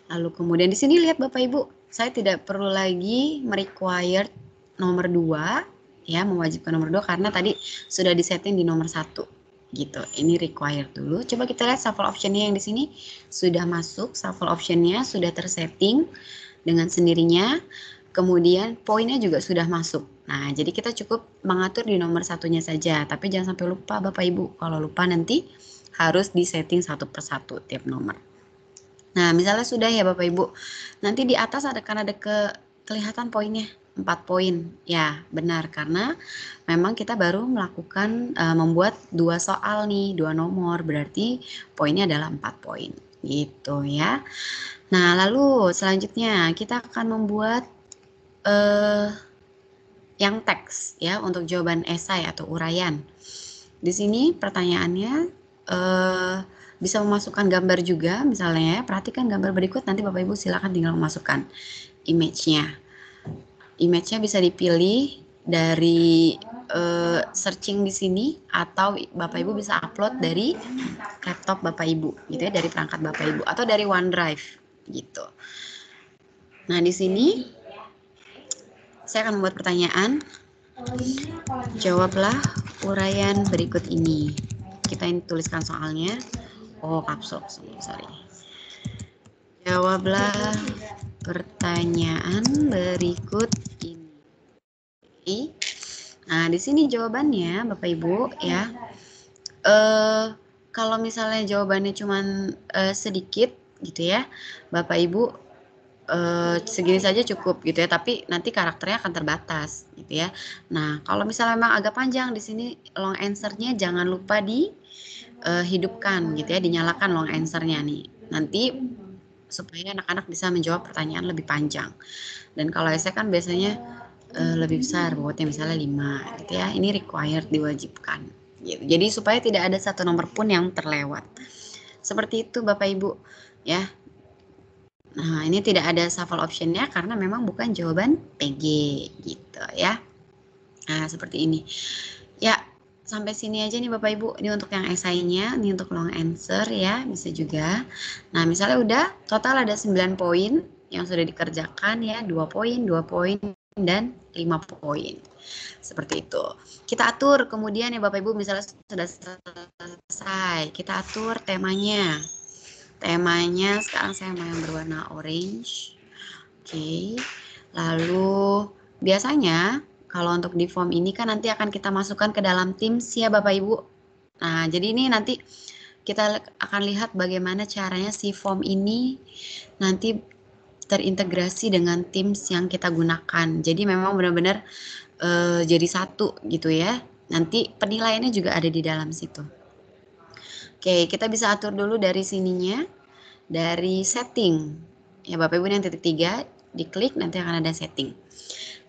Lalu kemudian di sini lihat Bapak Ibu, saya tidak perlu lagi merequired nomor 2 ya, mewajibkan nomor 2 karena tadi sudah disetting di nomor 1 gitu. Ini required dulu. Coba kita lihat shuffle option-nya yang di sini sudah masuk, shuffle option-nya sudah tersetting dengan sendirinya. Kemudian poinnya juga sudah masuk. Nah, jadi kita cukup mengatur di nomor 1-nya saja, tapi jangan sampai lupa Bapak Ibu. Kalau lupa nanti harus disetting satu persatu tiap nomor. Nah, misalnya sudah ya Bapak Ibu. Nanti di atas kan ada kelihatan poinnya. 4 poin. Ya, benar, karena memang kita baru melakukan membuat 2 soal nih, 2 nomor, berarti poinnya adalah 4 poin. Gitu ya. Nah, lalu selanjutnya kita akan membuat yang teks ya untuk jawaban esai atau uraian. Di sini pertanyaannya bisa memasukkan gambar juga, misalnya ya, perhatikan gambar berikut, nanti Bapak Ibu silakan tinggal memasukkan image-nya. Image-nya bisa dipilih dari searching di sini, atau Bapak Ibu bisa upload dari laptop Bapak Ibu, gitu ya, dari perangkat Bapak Ibu, atau dari OneDrive, gitu. Nah, di sini saya akan membuat pertanyaan. Jawablah uraian berikut ini. Kita ini tuliskan soalnya. Oh, caps lock, sorry. Jawablah pertanyaan berikut ini. Nah, di sini jawabannya, Bapak Ibu, ya. Kalau misalnya jawabannya cuma sedikit, gitu ya, Bapak Ibu segini saja cukup, gitu ya. Tapi nanti karakternya akan terbatas, gitu ya. Nah, kalau misalnya memang agak panjang, di sini long answer-nya jangan lupa dihidupkan, gitu ya, dinyalakan long answer-nya nih. Nanti supaya anak-anak bisa menjawab pertanyaan lebih panjang. Dan kalau esai kan biasanya lebih besar, bobotnya misalnya 5, gitu ya. Ini required, diwajibkan. Gitu. Jadi supaya tidak ada satu nomor pun yang terlewat. Seperti itu Bapak Ibu, ya. Nah, ini tidak ada shuffle option-nya karena memang bukan jawaban PG, gitu ya. Nah, seperti ini. Ya, sampai sini aja nih Bapak Ibu. Ini untuk yang esainya, ini untuk long answer ya, bisa juga. Nah, misalnya udah total ada 9 poin yang sudah dikerjakan ya, 2 poin, 2 poin, dan 5 poin. Seperti itu. Kita atur kemudian ya Bapak Ibu, misalnya sudah selesai, kita atur temanya. Temanya sekarang saya mau yang berwarna orange. Oke. Lalu biasanya kalau untuk di form ini kan nanti akan kita masukkan ke dalam Teams ya Bapak Ibu. Nah, jadi ini nanti kita akan lihat bagaimana caranya si form ini nanti terintegrasi dengan Teams yang kita gunakan. Jadi memang benar-benar jadi satu gitu ya. Nanti penilaiannya juga ada di dalam situ. Oke, kita bisa atur dulu dari sininya, dari setting. Ya Bapak Ibu, yang titik 3, diklik nanti akan ada setting.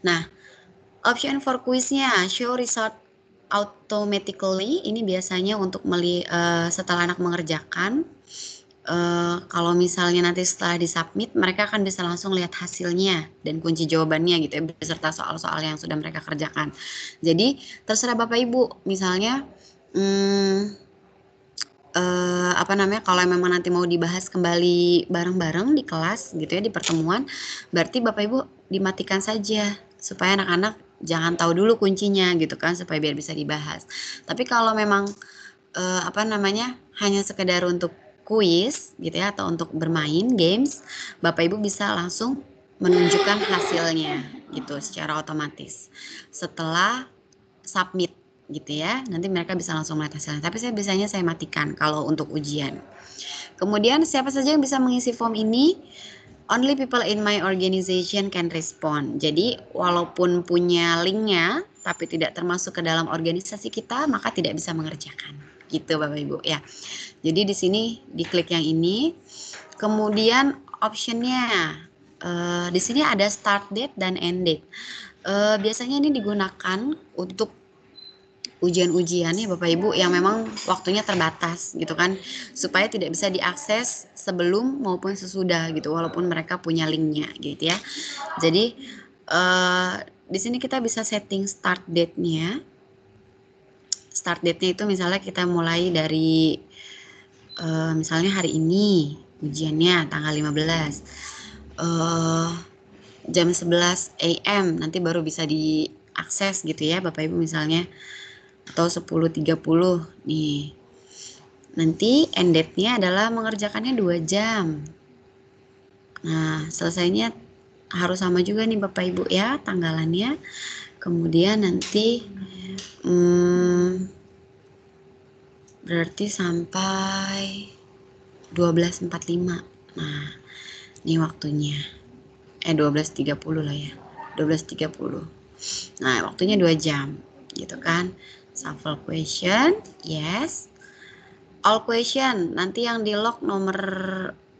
Nah, option for quiz-nya, show result automatically, ini biasanya untuk setelah anak mengerjakan. Kalau misalnya nanti setelah disubmit, mereka akan bisa langsung lihat hasilnya dan kunci jawabannya gitu ya, beserta soal-soal yang sudah mereka kerjakan. Jadi terserah Bapak Ibu, misalnya kalau memang nanti mau dibahas kembali bareng-bareng di kelas gitu ya, di pertemuan, berarti Bapak Ibu dimatikan saja supaya anak-anak jangan tahu dulu kuncinya gitu kan, supaya biar bisa dibahas. Tapi kalau memang hanya sekedar untuk kuis gitu ya, atau untuk bermain games, Bapak Ibu bisa langsung menunjukkan hasilnya gitu secara otomatis setelah submit gitu ya. Nanti mereka bisa langsung melihat hasilnya. Tapi biasanya saya matikan kalau untuk ujian. Kemudian siapa saja yang bisa mengisi form ini? Only people in my organization can respond. Jadi walaupun punya linknya tapi tidak termasuk ke dalam organisasi kita, maka tidak bisa mengerjakan. Gitu Bapak Ibu ya. Jadi di sini diklik yang ini. Kemudian optionnya di sini ada start date dan end date. Biasanya ini digunakan untuk ujian-ujian ya Bapak Ibu yang memang waktunya terbatas gitu kan, supaya tidak bisa diakses sebelum maupun sesudah gitu, walaupun mereka punya linknya gitu ya. Jadi di sini kita bisa setting start date-nya. Start date-nya itu misalnya kita mulai dari misalnya hari ini ujiannya tanggal 15 jam 11 AM nanti baru bisa diakses gitu ya Bapak Ibu misalnya, atau 10.30 nih. Nanti end date-nya adalah mengerjakannya 2 jam. Nah, selesainya harus sama juga nih Bapak Ibu ya tanggalannya. Kemudian nanti berarti sampai 12.45. Nah, ini waktunya. 12.30 lah ya. 12.30. Nah, waktunya 2 jam gitu kan. Shuffle question, yes. All question, nanti yang di lock nomor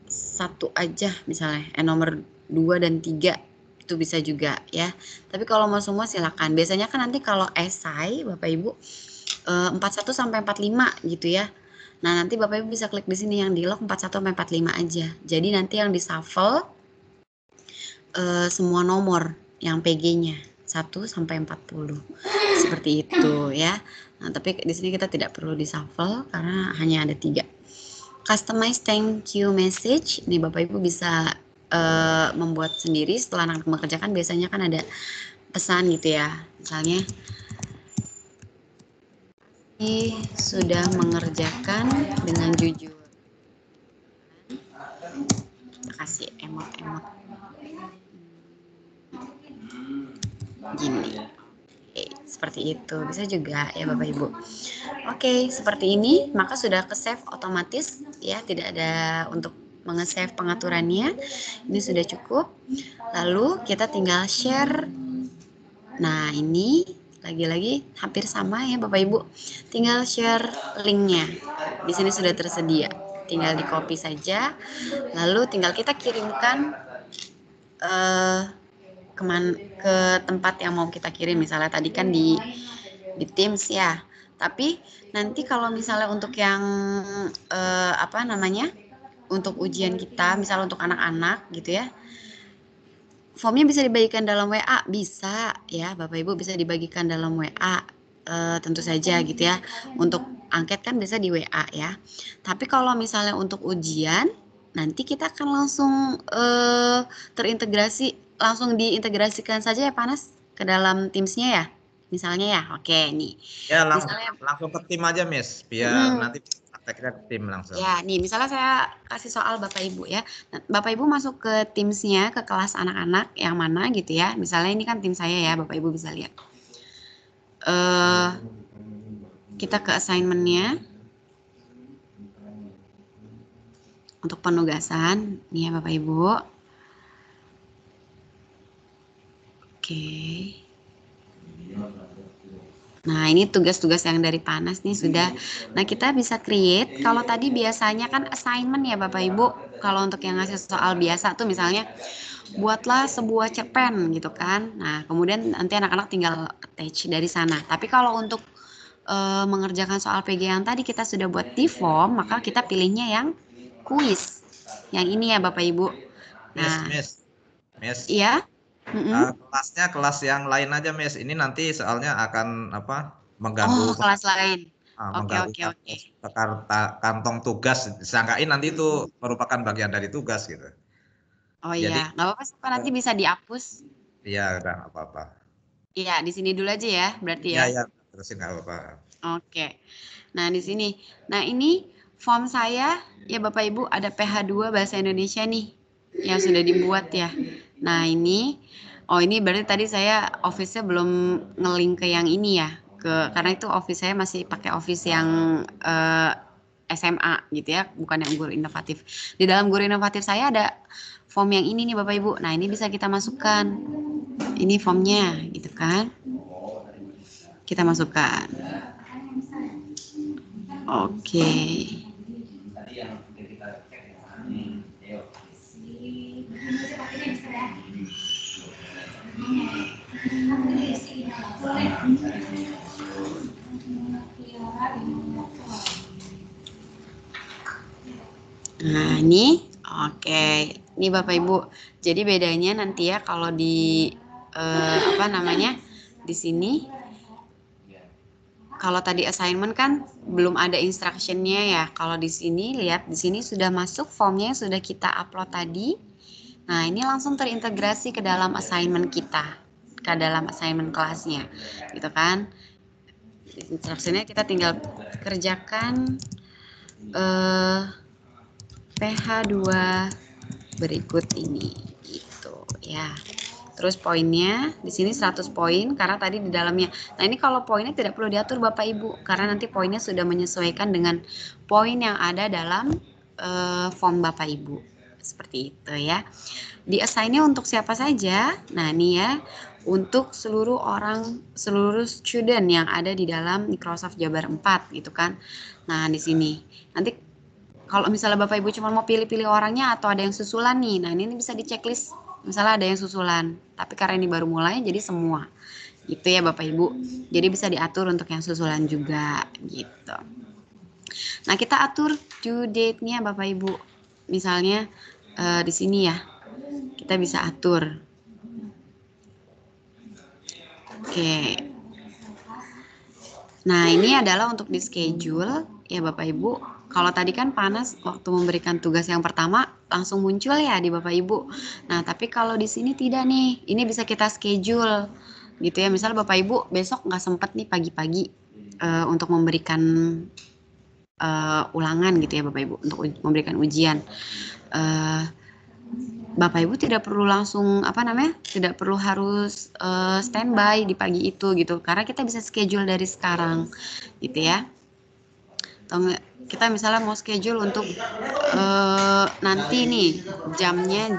1 aja misalnya, nomor 2 dan 3 itu bisa juga ya. Tapi kalau mau semua silakan. Biasanya kan nanti kalau esai Bapak Ibu 41 sampai 45 gitu ya. Nah, nanti Bapak Ibu bisa klik di sini yang di lock 41 sampai 45 aja. Jadi nanti yang di shuffle semua nomor yang PG-nya 1 sampai 40. Seperti itu ya. Nah, tapi di sini kita tidak perlu di shuffle karena hanya ada 3. Customize thank you message. Ini Bapak Ibu bisa membuat sendiri setelah anak mengerjakan. Biasanya kan ada pesan gitu ya. Misalnya sudah mengerjakan dengan jujur. Kasih emot-emot gini. Seperti itu bisa juga ya Bapak Ibu. Oke, seperti ini maka sudah ke save otomatis ya, tidak ada untuk menge-save pengaturannya. Ini sudah cukup. Lalu kita tinggal share. Nah, ini lagi-lagi hampir sama ya Bapak Ibu. Tinggal share linknya. Di sini sudah tersedia. Tinggal di copy saja. Lalu tinggal kita kirimkan ke tempat yang mau kita kirim. Misalnya tadi kan di Teams ya. Tapi nanti kalau misalnya untuk yang untuk ujian kita, misalnya untuk anak-anak gitu ya, formnya bisa dibagikan dalam WA, bisa ya Bapak Ibu, bisa dibagikan dalam WA, tentu saja gitu ya. Untuk angket kan bisa di WA ya. Tapi kalau misalnya untuk ujian, nanti kita akan langsung terintegrasi, langsung diintegrasikan saja ya Panas ke dalam Teams-nya ya. Misalnya ya, oke nih. Ya langsung ke tim aja Miss, biar nanti prakteknya ke tim langsung. Ya, nih misalnya saya kasih soal Bapak Ibu ya. Bapak Ibu masuk ke Teams-nya, ke kelas anak-anak yang mana gitu ya. Misalnya ini kan tim saya ya, Bapak Ibu bisa lihat. Kita ke assignment-nya. Untuk penugasan, nih ya Bapak Ibu. Oke. Nah, ini tugas-tugas yang dari Panas nih sudah. Nah, kita bisa create. Kalau tadi biasanya kan assignment ya Bapak Ibu. Kalau untuk yang ngasih soal biasa tuh misalnya, buatlah sebuah cerpen gitu kan. Nah, kemudian nanti anak-anak tinggal attach dari sana. Tapi kalau untuk mengerjakan soal PG yang tadi kita sudah buat di form, maka kita pilihnya yang kuis. Yang ini ya Bapak Ibu. Nah, Miss. Iya. Kelasnya kelas yang lain aja Miss. Ini nanti soalnya akan mengganggu. Oh, kelas lain. Mengganggu kantong tugas. Disangkain nanti itu merupakan bagian dari tugas gitu. Oh iya, nggak apa-apa sih Pak, nanti bisa dihapus. Iya, udah nggak apa-apa. Iya, di sini dulu aja ya, berarti ya. Iya, terusin nggak apa-apa. Oke. Nah, di sini. Nah, ini form saya ya Bapak Ibu ada PH2 bahasa Indonesia nih yang sudah dibuat ya. Nah, ini berarti tadi saya Office-nya belum nge-link ke yang ini ya. Karena itu Office saya masih pakai Office yang SMA gitu ya, bukan yang Guru Inovatif. Di dalam Guru Inovatif saya ada form yang ini nih Bapak Ibu. Nah, ini bisa kita masukkan. Ini formnya gitu kan. Kita masukkan. Oke. Nah, ini oke. Ini Bapak Ibu. Jadi bedanya nanti ya kalau di di sini kalau tadi assignment kan belum ada instruction-nya ya. Kalau di sini lihat di sini sudah masuk formnya yang sudah kita upload tadi. Nah, ini langsung terintegrasi ke dalam assignment kita, ke dalam assignment kelasnya. Gitu kan. Instruction-nya kita tinggal kerjakan PH2 berikut ini gitu ya. Terus poinnya di sini 100 poin karena tadi di dalamnya. Nah, ini kalau poinnya tidak perlu diatur Bapak Ibu karena nanti poinnya sudah menyesuaikan dengan poin yang ada dalam form Bapak Ibu. seperti itu ya. Di assign-nya untuk siapa saja? Nah, ini ya, untuk seluruh student yang ada di dalam Microsoft Jabar 4 gitu kan. Nah, di sini. Nanti kalau misalnya Bapak Ibu cuma mau pilih-pilih orangnya atau ada yang susulan nih. Nah, ini bisa di checklist. Misalnya ada yang susulan, tapi karena ini baru mulai jadi semua. Gitu ya Bapak Ibu. Jadi bisa diatur untuk yang susulan juga gitu. Nah, kita atur due date-nya Bapak Ibu. Misalnya di sini ya. Kita bisa atur. Oke. Nah, ini adalah untuk di schedule ya Bapak Ibu. Kalau tadi kan Panas waktu memberikan tugas yang pertama langsung muncul ya di Bapak Ibu. Nah, tapi kalau di sini tidak nih. Ini bisa kita schedule gitu ya. Misal Bapak Ibu besok nggak sempat nih pagi-pagi untuk memberikan ulangan gitu ya Bapak Ibu, untuk memberikan ujian. Bapak Ibu tidak perlu langsung tidak perlu harus standby di pagi itu gitu, karena kita bisa schedule dari sekarang gitu ya. Atau kita misalnya mau schedule untuk nanti nih jamnya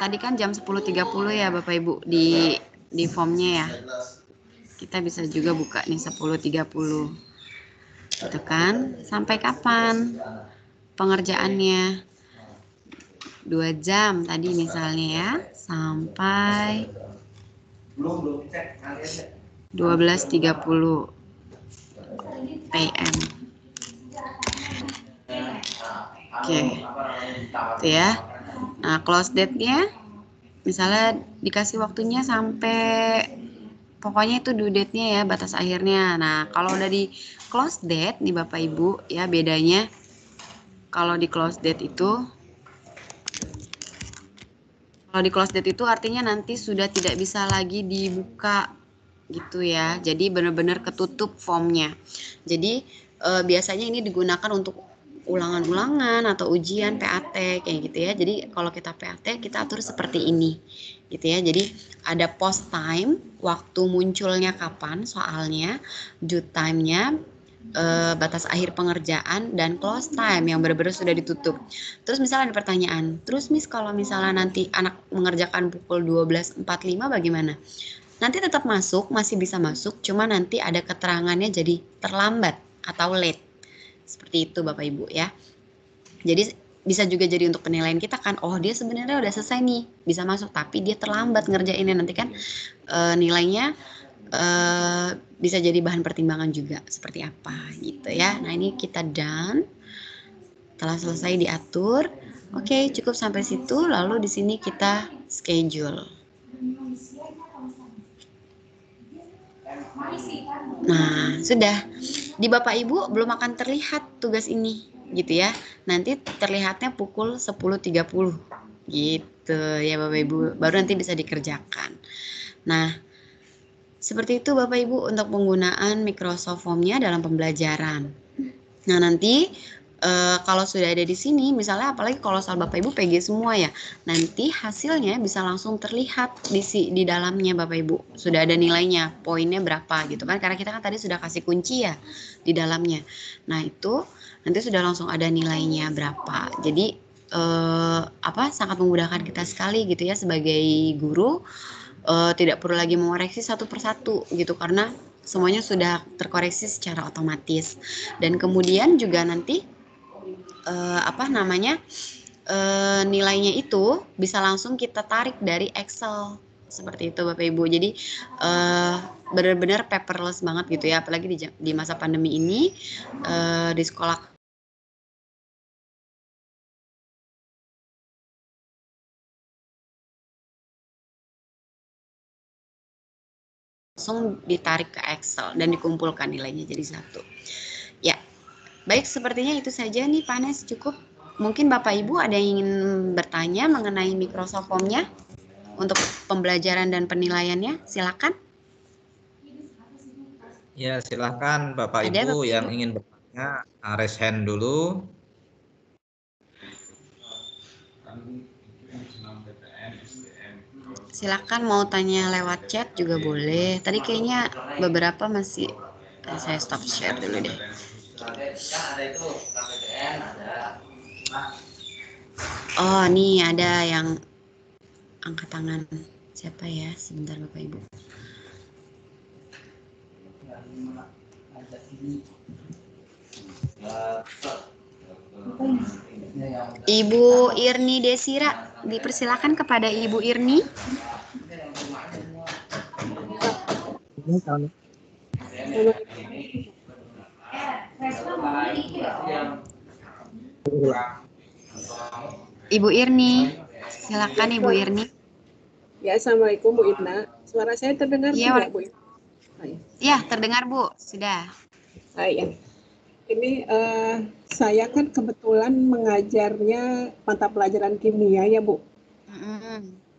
tadi kan jam 10.30 ya Bapak Ibu di formnya ya. Kita bisa juga buka nih 10.30 gitu kan. Sampai kapan pengerjaannya? 2 jam tadi misalnya ya, sampai 12.30 PM. Oke, itu ya. Nah, close date-nya misalnya dikasih waktunya sampai pokoknya itu due date-nya ya, batas akhirnya. Nah, kalau udah di close date nih Bapak Ibu ya, bedanya kalau di close date itu artinya nanti sudah tidak bisa lagi dibuka gitu ya. Jadi benar-benar ketutup formnya. Jadi biasanya ini digunakan untuk ulangan-ulangan atau ujian PAT kayak gitu ya. Jadi kalau kita PAT kita atur seperti ini gitu ya. Jadi ada post time, waktu munculnya kapan soalnya, due time-nya, batas akhir pengerjaan, dan close time yang benar-benar sudah ditutup. Terus misalnya ada pertanyaan, terus Miss kalau misalnya nanti anak mengerjakan pukul 12.45 bagaimana? Nanti tetap masih bisa masuk, cuma nanti ada keterangannya jadi terlambat atau late. Seperti itu Bapak Ibu ya. Jadi bisa juga jadi untuk penilaian kita kan, oh dia sebenarnya udah selesai nih, bisa masuk, tapi dia terlambat ngerjainnya, nanti kan nilainya bisa jadi bahan pertimbangan juga seperti apa gitu ya. Nah, ini kita done, telah selesai diatur. Oke, cukup sampai situ. Lalu di sini kita schedule. Nah, sudah di Bapak Ibu belum akan terlihat tugas ini gitu ya. Nanti terlihatnya pukul 10.30 gitu ya Bapak Ibu, baru nanti bisa dikerjakan. Nah, seperti itu Bapak Ibu untuk penggunaan Microsoft Form-nya dalam pembelajaran. Nah, nanti kalau sudah ada di sini, misalnya apalagi kalau soal Bapak Ibu PG semua ya, nanti hasilnya bisa langsung terlihat di dalamnya Bapak Ibu. Sudah ada nilainya, poinnya berapa gitu kan, karena kita kan tadi sudah kasih kunci ya di dalamnya. Nah, itu nanti sudah langsung ada nilainya berapa. Jadi sangat memudahkan kita sekali gitu ya sebagai guru. Tidak perlu lagi mengoreksi satu persatu gitu, karena semuanya sudah terkoreksi secara otomatis. Dan kemudian juga nanti nilainya itu bisa langsung kita tarik dari Excel seperti itu Bapak Ibu. Jadi benar-benar paperless banget gitu ya, apalagi di masa pandemi ini di sekolah langsung ditarik ke Excel dan dikumpulkan nilainya jadi satu. Ya, baik, sepertinya itu saja nih Panes, cukup. Mungkin Bapak Ibu ada yang ingin bertanya mengenai Microsoft Form-nya untuk pembelajaran dan penilaiannya, silakan. Ya, silakan Bapak Ada, Ibu Bapak yang Ibu? ingin bertanya, raise hand dulu. Silakan mau tanya lewat chat juga boleh. Tadi kayaknya beberapa masih saya stop share dulu deh. Oh, nih ada yang angkat tangan. Siapa ya? Sebentar Bapak Ibu. Ibu Irni Desira, dipersilakan kepada Ibu Irni. Ibu Irni, silakan Ibu Irni. Ya, Assalamualaikum Bu Irna. Suara saya terdengar Iya, tidak, Bu? Ya, terdengar Bu, sudah. Ya. Ini saya kan kebetulan mengajarnya mata pelajaran kimia ya Bu.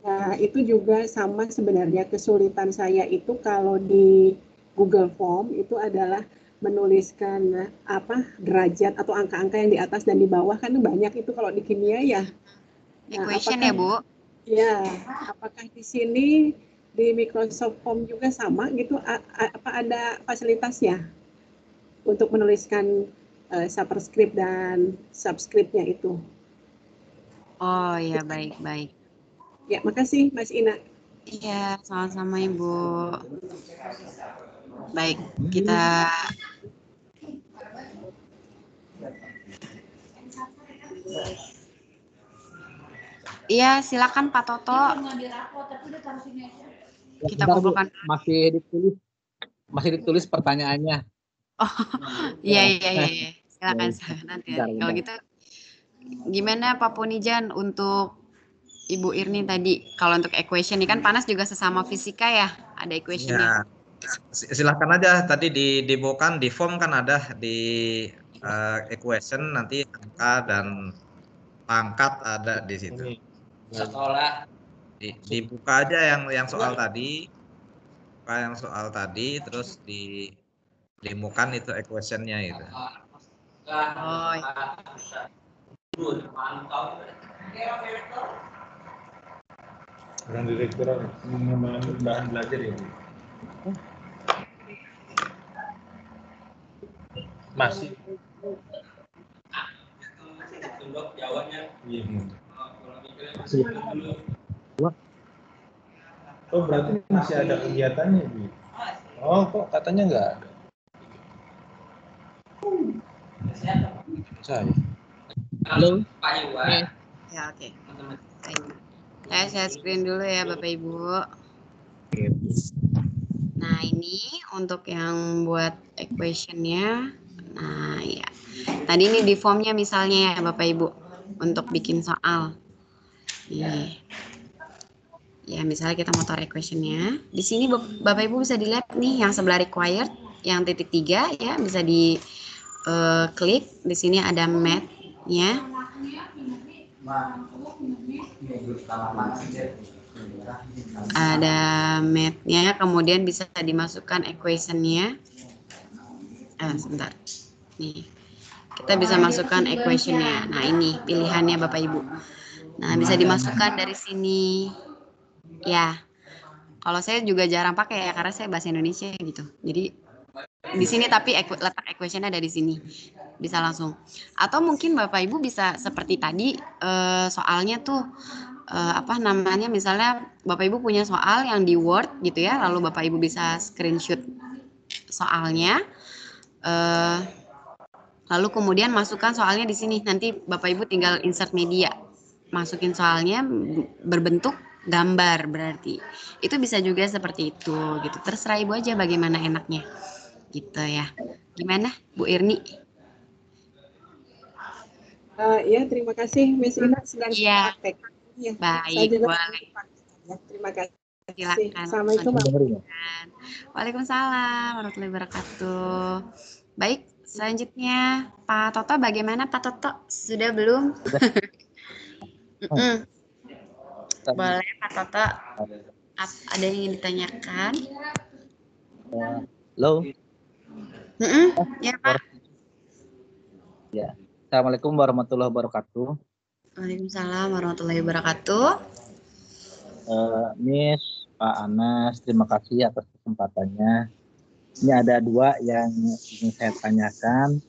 Nah, itu juga sama sebenarnya kesulitan saya itu kalau di Google Form itu adalah menuliskan derajat atau angka-angka yang di atas dan di bawah kan banyak itu kalau di kimia ya. Nah, Equation ya Bu? Ya, apakah di sini di Microsoft Form juga sama gitu? Apa ada fasilitasnya untuk menuliskan superscript dan subscriptnya itu? Oh ya, baik. Ya, makasih Mas Ina. Iya, sama-sama Ibu. Baik, kita Iya, silakan Pak Toto. Kita kumpulkan. Masih ditulis pertanyaannya. Oh, iya. Silakan nanti. Kalau gitu, gimana Pak Punijan untuk Ibu Irni tadi? Kalau untuk equation ini kan Panas juga sesama fisika ya, ada equationnya. Ya, silahkan aja tadi didemokan di form kan ada di equation nanti angka dan pangkat ada di situ. Sekolah. Dibuka aja yang soal tadi, terus didemokan itu equationnya itu. Oh. Orang direktur mengembangan bahan belajar ya. Masih. Jawabannya. Iya. Oh berarti masih ada kegiatannya Bu? Oh kok katanya nggak ada? Saya. Halo. Pak Iwan. Ya oke. Saya share screen dulu ya Bapak Ibu. Nah ini untuk yang buat equationnya. Nah ya. Tadi ini di formnya misalnya ya Bapak Ibu. Untuk bikin soal. Nih. Ya misalnya kita motor equationnya. Di sini Bapak Ibu bisa dilihat nih yang sebelah required. Yang titik 3 ya bisa di klik. Di sini ada math-nya. Ada math-nya, kemudian bisa dimasukkan equation-nya. Sebentar. Nih. Kita bisa masukkan equation-nya. Nah, ini pilihannya Bapak Ibu. Nah, bisa dimasukkan dari sini. Ya. Kalau saya juga jarang pakai ya karena saya bahasa Indonesia gitu. Jadi di sini tapi letak equation-nya ada di sini. Bisa langsung. Atau mungkin Bapak Ibu bisa seperti tadi soalnya tuh misalnya Bapak Ibu punya soal yang di Word gitu ya, lalu Bapak Ibu bisa screenshot soalnya, lalu kemudian masukkan soalnya di sini. Nanti Bapak Ibu tinggal insert media, masukin soalnya berbentuk gambar berarti. Itu bisa juga seperti itu gitu. Terserah Ibu aja bagaimana enaknya gitu ya. Gimana Bu Irni? Ya, terima kasih Miss Ina sedang praktek. Ya, baik, boleh. Ya, terima kasih. Silakan. Assalamualaikum. Waalaikumsalam warahmatullahi wabarakatuh. Baik, selanjutnya Pak Toto, bagaimana Pak Toto? Sudah belum? Boleh Pak Toto. Ada yang ingin ditanyakan? Halo. Ya Pak. Ya. Assalamualaikum warahmatullahi wabarakatuh. Waalaikumsalam warahmatullahi wabarakatuh. Miss, Pak Anas, terima kasih atas kesempatannya. Ini ada 2 yang ingin saya tanyakan.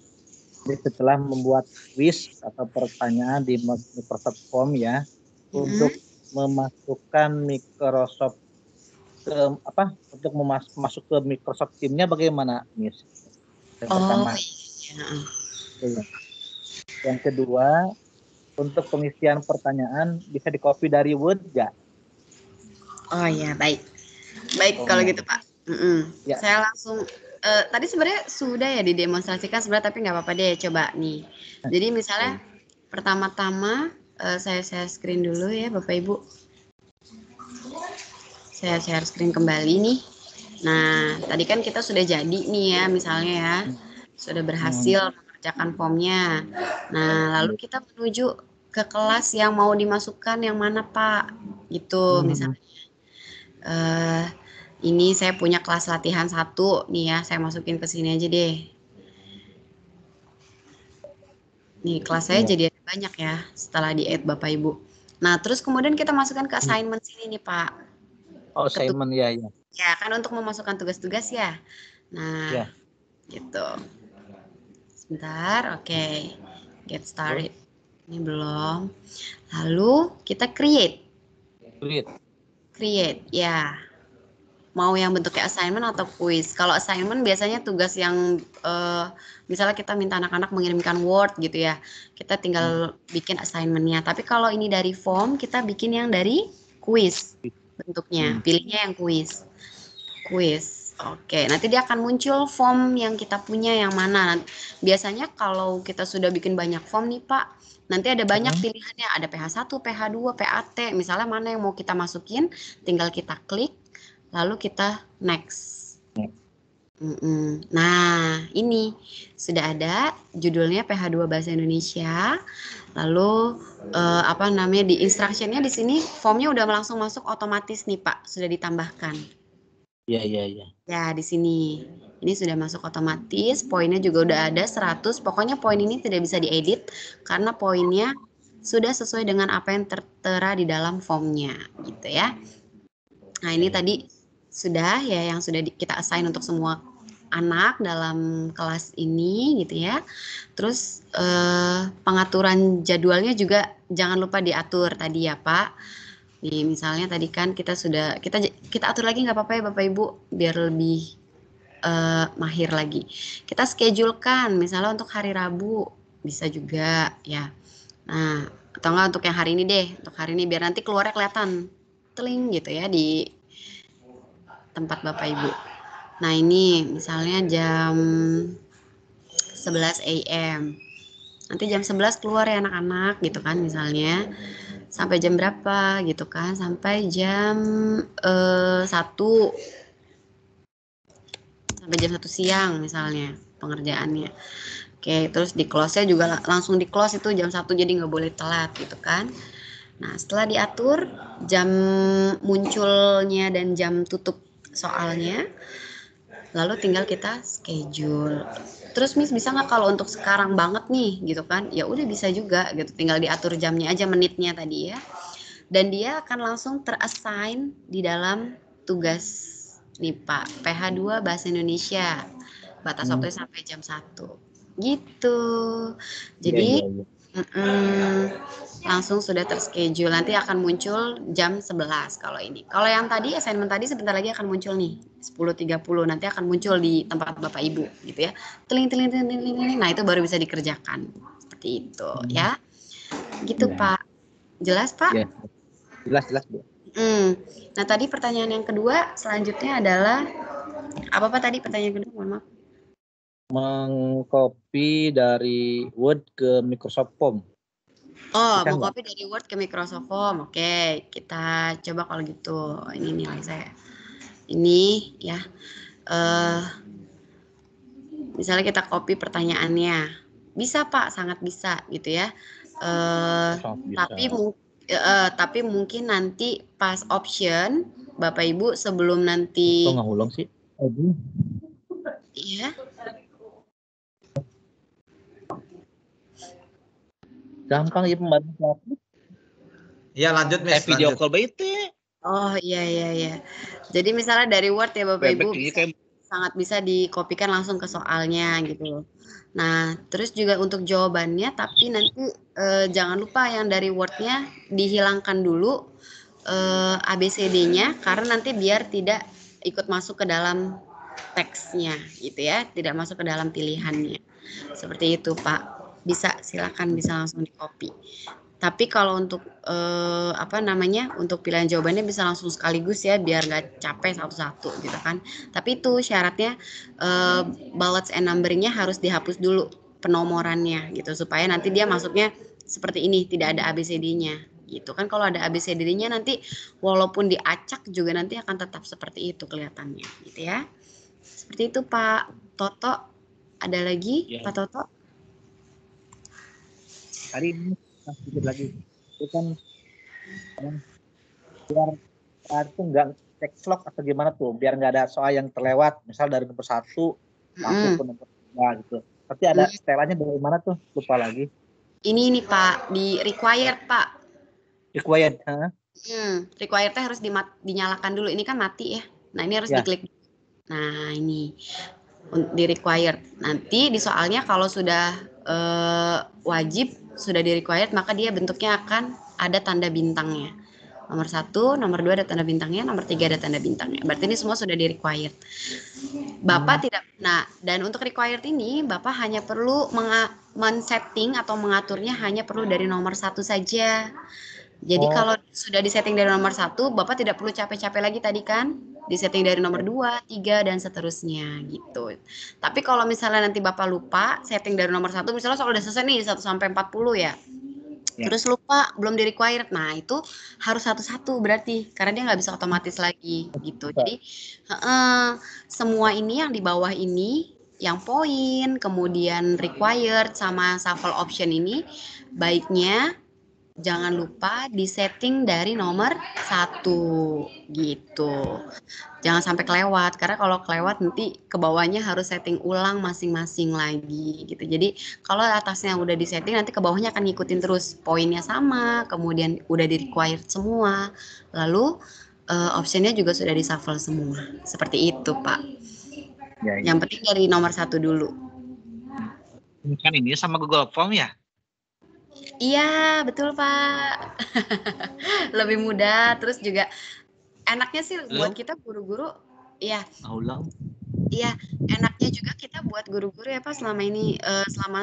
Jadi setelah membuat quiz atau pertanyaan di Microsoft Form ya, untuk memasukkan Microsoft untuk masuk ke Microsoft Team-nya bagaimana, Miss? Yang pertama. Iya. Yang kedua, untuk pengisian pertanyaan bisa di-copy dari Word nggak? Oh ya, baik. Baik kalau gitu Pak. Ya. Saya langsung tadi sebenarnya sudah ya didemonstrasikan sebenarnya, tapi nggak apa-apa deh, coba nih. Jadi misalnya pertama-tama saya share screen dulu ya Bapak Ibu. Saya share screen kembali nih. Nah, tadi kan kita sudah jadi nih ya, misalnya ya, sudah berhasil mengerjakan formnya. Nah, lalu kita menuju ke kelas yang mau dimasukkan yang mana Pak? Gitu misalnya. Ini saya punya kelas latihan 1 nih ya, saya masukin ke sini aja deh. Nih kelas saya jadi ada banyak ya setelah di-add Bapak Ibu. Nah terus kemudian kita masukkan ke assignment sini nih Pak. Oh assignment ya. Ya kan untuk memasukkan tugas-tugas ya. Nah gitu. Sebentar, oke. Get started. Ini belum. Lalu kita create, ya. Mau yang bentuknya assignment atau quiz. Kalau assignment biasanya tugas yang misalnya kita minta anak-anak mengirimkan Word gitu ya. Kita tinggal bikin assignment-nya. Tapi kalau ini dari form, kita bikin yang dari quiz bentuknya. Pilihnya yang quiz. Oke, nanti dia akan muncul form yang kita punya yang mana. Biasanya kalau kita sudah bikin banyak form nih Pak, nanti ada banyak pilihannya. Ada PH1, PH2, PAT. Misalnya mana yang mau kita masukin, tinggal kita klik. Lalu kita next. Nah, ini sudah ada judulnya PH2 Bahasa Indonesia. Lalu di instruction-nya di sini formnya udah langsung masuk otomatis nih Pak, sudah ditambahkan. Iya. Ya, di sini. Ini sudah masuk otomatis, poinnya juga udah ada 100. Pokoknya poin ini tidak bisa diedit karena poinnya sudah sesuai dengan apa yang tertera di dalam formnya, gitu ya. Nah, ini tadi sudah ya yang sudah kita assign untuk semua anak dalam kelas ini gitu ya. Terus pengaturan jadwalnya juga jangan lupa diatur tadi ya Pak. Nih misalnya tadi kan kita atur lagi nggak apa-apa ya Bapak Ibu biar lebih mahir lagi. Kita schedulekan misalnya untuk hari Rabu bisa juga ya. Nah atau enggak untuk yang hari ini deh, untuk hari ini biar nanti keluarnya kelihatan teling gitu ya di tempat Bapak Ibu. Nah ini misalnya jam 11 AM. Nanti jam 11 keluar ya anak-anak gitu kan misalnya. Sampai jam berapa gitu kan. Sampai jam 1. Sampai jam 1 siang misalnya pengerjaannya. Oke, terus di close-nya juga langsung di close itu jam 1 jadi nggak boleh telat gitu kan. Nah setelah diatur jam munculnya dan jam tutup soalnya, lalu tinggal kita schedule. Terus Miss bisa nggak kalau untuk sekarang banget nih gitu kan, ya udah bisa juga gitu, tinggal diatur jamnya aja, menitnya tadi ya, dan dia akan langsung terassign di dalam tugas nih Pak, PH2 Bahasa Indonesia, batas waktunya sampai jam 1 gitu. Jadi langsung sudah terschedule, nanti akan muncul jam 11 kalau ini. Kalau yang tadi assignment tadi sebentar lagi akan muncul nih 10.30, nanti akan muncul di tempat Bapak Ibu gitu ya. Teling. Nah, itu baru bisa dikerjakan. Seperti itu ya. Gitu Pak. Jelas Pak? Ya. Jelas Bu. Nah, tadi pertanyaan yang kedua selanjutnya adalah apa Pak tadi pertanyaan kedua? Mohon maaf. Mengcopy dari Word ke Microsoft Form. Oh, mau copy dari Word ke Microsoft Form. Oke, kita coba kalau gitu. Ini nilai saya. Ini ya. Misalnya kita copy pertanyaannya. Bisa Pak, sangat bisa gitu ya. Tapi mungkin nanti pas option Bapak Ibu sebelum nanti. Kok nggak ulang sih? Iya. Gampang ya pembantu. Iya lanjut Miss. Video call BT. Oh iya. Jadi misalnya dari Word ya Bapak Ibu. sangat bisa dikopikan langsung ke soalnya gitu. Nah, terus juga untuk jawabannya, tapi nanti jangan lupa yang dari Word-nya dihilangkan dulu ABCD-nya, karena nanti biar tidak ikut masuk ke dalam teksnya gitu ya, tidak masuk ke dalam pilihannya. Seperti itu Pak. Bisa, silakan bisa langsung di copy. Tapi kalau untuk untuk pilihan jawabannya bisa langsung sekaligus ya, biar nggak capek satu-satu gitu kan. Tapi itu syaratnya ballots and numberingnya harus dihapus dulu penomorannya gitu, supaya nanti dia masuknya seperti ini, tidak ada ABCD-nya gitu kan. Kalau ada ABCD-nya nanti walaupun diacak juga nanti akan tetap seperti itu kelihatannya gitu ya. Seperti itu Pak Toto. Ada lagi Ya. Pak Toto? Tadi ini sedikit lagi itu kan biar itu nggak cek slot atau gimana tuh, biar nggak ada soal yang terlewat, misal dari nomor 1 langsung ke nomor 2 gitu. Tapi ada setelannya dari mana tuh, lupa lagi. Ini nih Pak, di required Pak. Required, Requirednya harus dinyalakan dulu. Ini kan mati ya. Nah ini harus diklik. Nah ini di required. Nanti di soalnya kalau sudah wajib, sudah di required, maka dia bentuknya akan ada tanda bintangnya. Nomor 1, nomor 2 ada tanda bintangnya, nomor 3 ada tanda bintangnya. Berarti ini semua sudah di required. Bapak tidak. Nah, dan untuk required ini Bapak hanya perlu men-setting atau mengaturnya hanya perlu dari nomor 1 saja. Jadi kalau sudah disetting dari nomor 1, Bapak tidak perlu capek-capek lagi tadi kan, disetting dari nomor 2, 3 dan seterusnya gitu. Tapi kalau misalnya nanti Bapak lupa setting dari nomor 1, misalnya soal udah selesai nih 1 sampai 40 ya. Terus lupa belum di required. Nah, itu harus satu-satu berarti karena dia nggak bisa otomatis lagi gitu. Jadi semua ini yang di bawah ini, yang poin, kemudian required sama shuffle option ini baiknya jangan lupa disetting dari nomor 1 gitu. Jangan sampai kelewat, karena kalau kelewat nanti ke bawahnya harus setting ulang masing-masing lagi gitu. Jadi kalau atasnya udah disetting, nanti ke bawahnya akan ngikutin terus, poinnya sama, kemudian udah di required semua, lalu optionnya juga sudah di shuffle semua. Seperti itu Pak. Yang penting dari nomor 1 dulu. Kan ini sama Google Form ya? Iya, betul Pak. Lebih mudah, terus juga enaknya sih buat kita guru-guru, ya. Ulang. Iya, enaknya juga kita buat guru-guru ya Pak selama ini, selama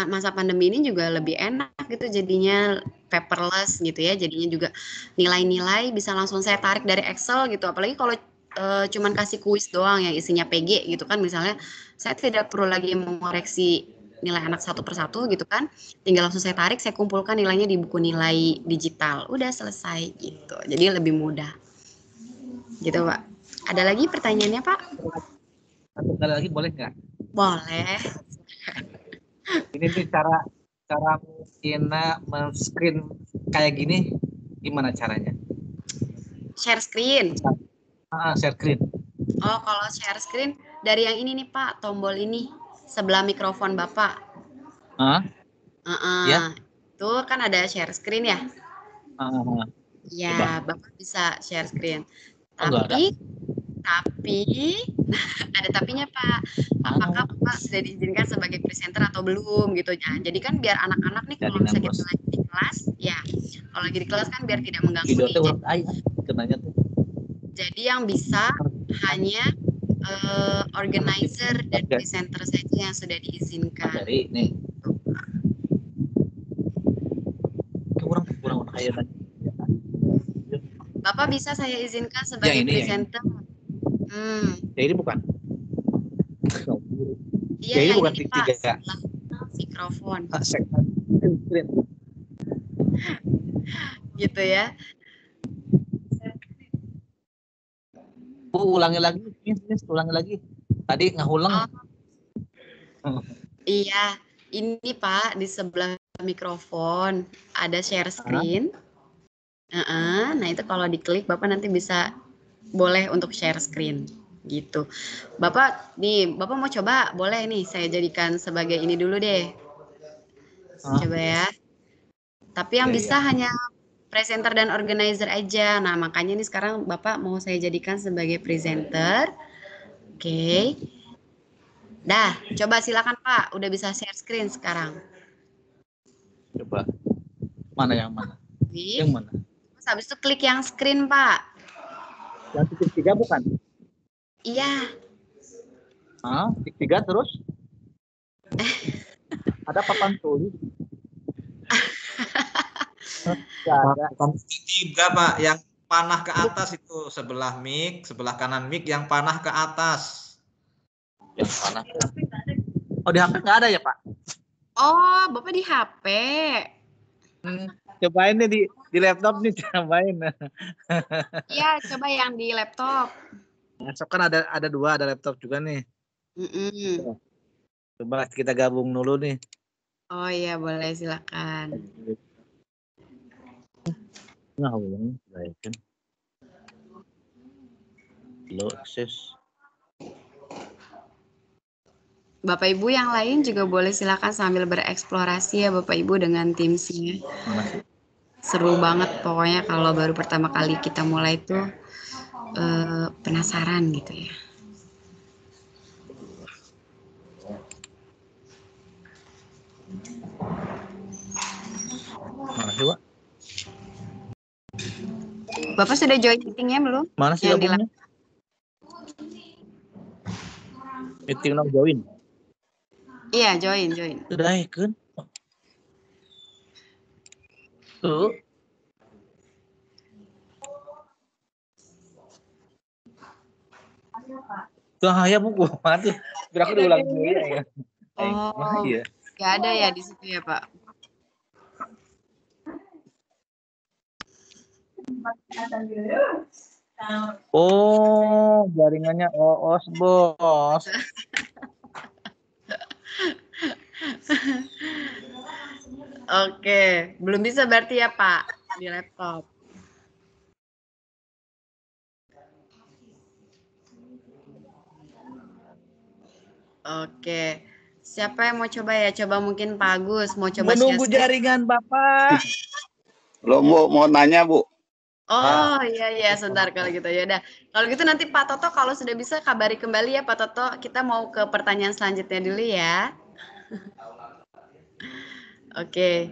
masa pandemi ini juga lebih enak gitu jadinya, paperless gitu ya, jadinya juga nilai-nilai bisa langsung saya tarik dari Excel gitu. Apalagi kalau cuman kasih kuis doang yang isinya PG gitu kan, misalnya saya tidak perlu lagi mengoreksi nilai anak satu persatu gitu kan, tinggal langsung saya tarik, saya kumpulkan nilainya di buku nilai digital, udah selesai gitu, jadi lebih mudah gitu Pak. Ada lagi pertanyaannya Pak? Satu kali lagi boleh nggak? Boleh. Ini nih cara Ina men-screen kayak gini, gimana caranya? Share screen. Share screen. Oh, kalau share screen dari yang ini nih Pak, tombol ini sebelah mikrofon Bapak. Ya. Itu kan ada share screen ya. Ya, Coba. Bapak bisa share screen. Tapi ada tapinya Pak. Apakah Bapak sudah diizinkan sebagai presenter atau belum gitu ya. Jadi kan biar anak-anak nih kalau misalnya kita lagi di kelas, ya kalau lagi di kelas kan biar tidak mengganggu nih. Jadi yang bisa hanya organizer dan presenter saja yang sudah diizinkan. Dari nih. Kurang kayak tadi. Bapak bisa saya izinkan sebagai presenter. Ya ini bukan. Iya, ya ini yang bukan ini Pak. Mikrofon. Gitu ya. Ulangi lagi, ulangi lagi. Tadi ngulang. Iya, ini Pak di sebelah mikrofon ada share screen. Nah itu kalau diklik Bapak nanti bisa boleh untuk share screen gitu. Bapak mau coba, boleh nih saya jadikan sebagai ini dulu deh. Coba ya. Tapi yang bisa hanya presenter dan organizer aja. Nah makanya nih sekarang Bapak mau saya jadikan sebagai presenter. Oke. Dah, coba silakan Pak. Udah bisa share screen sekarang. Coba. Mana yang mana? Klik. Yang mana? Terus habis itu klik yang screen, Pak. Yang titik 3 bukan? Iya. Titik 3 terus? Ada papan tulis? Nggak ada. Tiga Pak, yang panah ke atas itu sebelah mic, sebelah kanan mic yang panah ke atas. Yang panah. Oh, di HP nggak ada ya, Pak? Oh, Bapak di HP. Cobain nih di laptop nih, cobain. Iya, coba yang di laptop. Besok kan ada 2, ada laptop juga nih. Coba kita gabung dulu nih. Oh iya, boleh, silakan. Nah, baik kan. Low access. Bapak Ibu yang lain juga boleh silakan sambil bereksplorasi ya Bapak Ibu dengan Teams-nya. Seru banget pokoknya kalau baru pertama kali kita mulai tuh penasaran gitu ya. Mana sih, Pak? Bapak sudah join meeting-nya belum? Mana sih gabungnya? Meeting now join. Iya, join. Udah ikut. Tuh. Tuh ya buku. Aduh, berapa diulang dulu ya. Oh, iya. nggak ada ya di situ ya Pak? Oh, jaringannya OOS, Bos. Oke, belum bisa berarti ya Pak di laptop. Oke, siapa yang mau coba ya? Coba mungkin Pak Agus mau coba menunggu jaringan Bapak. Lo mau nanya, Bu? Oh iya, sebentar kalau gitu ya udah. Kalau gitu nanti Pak Toto kalau sudah bisa kabari kembali ya Pak Toto. Kita mau ke pertanyaan selanjutnya dulu ya. Oke,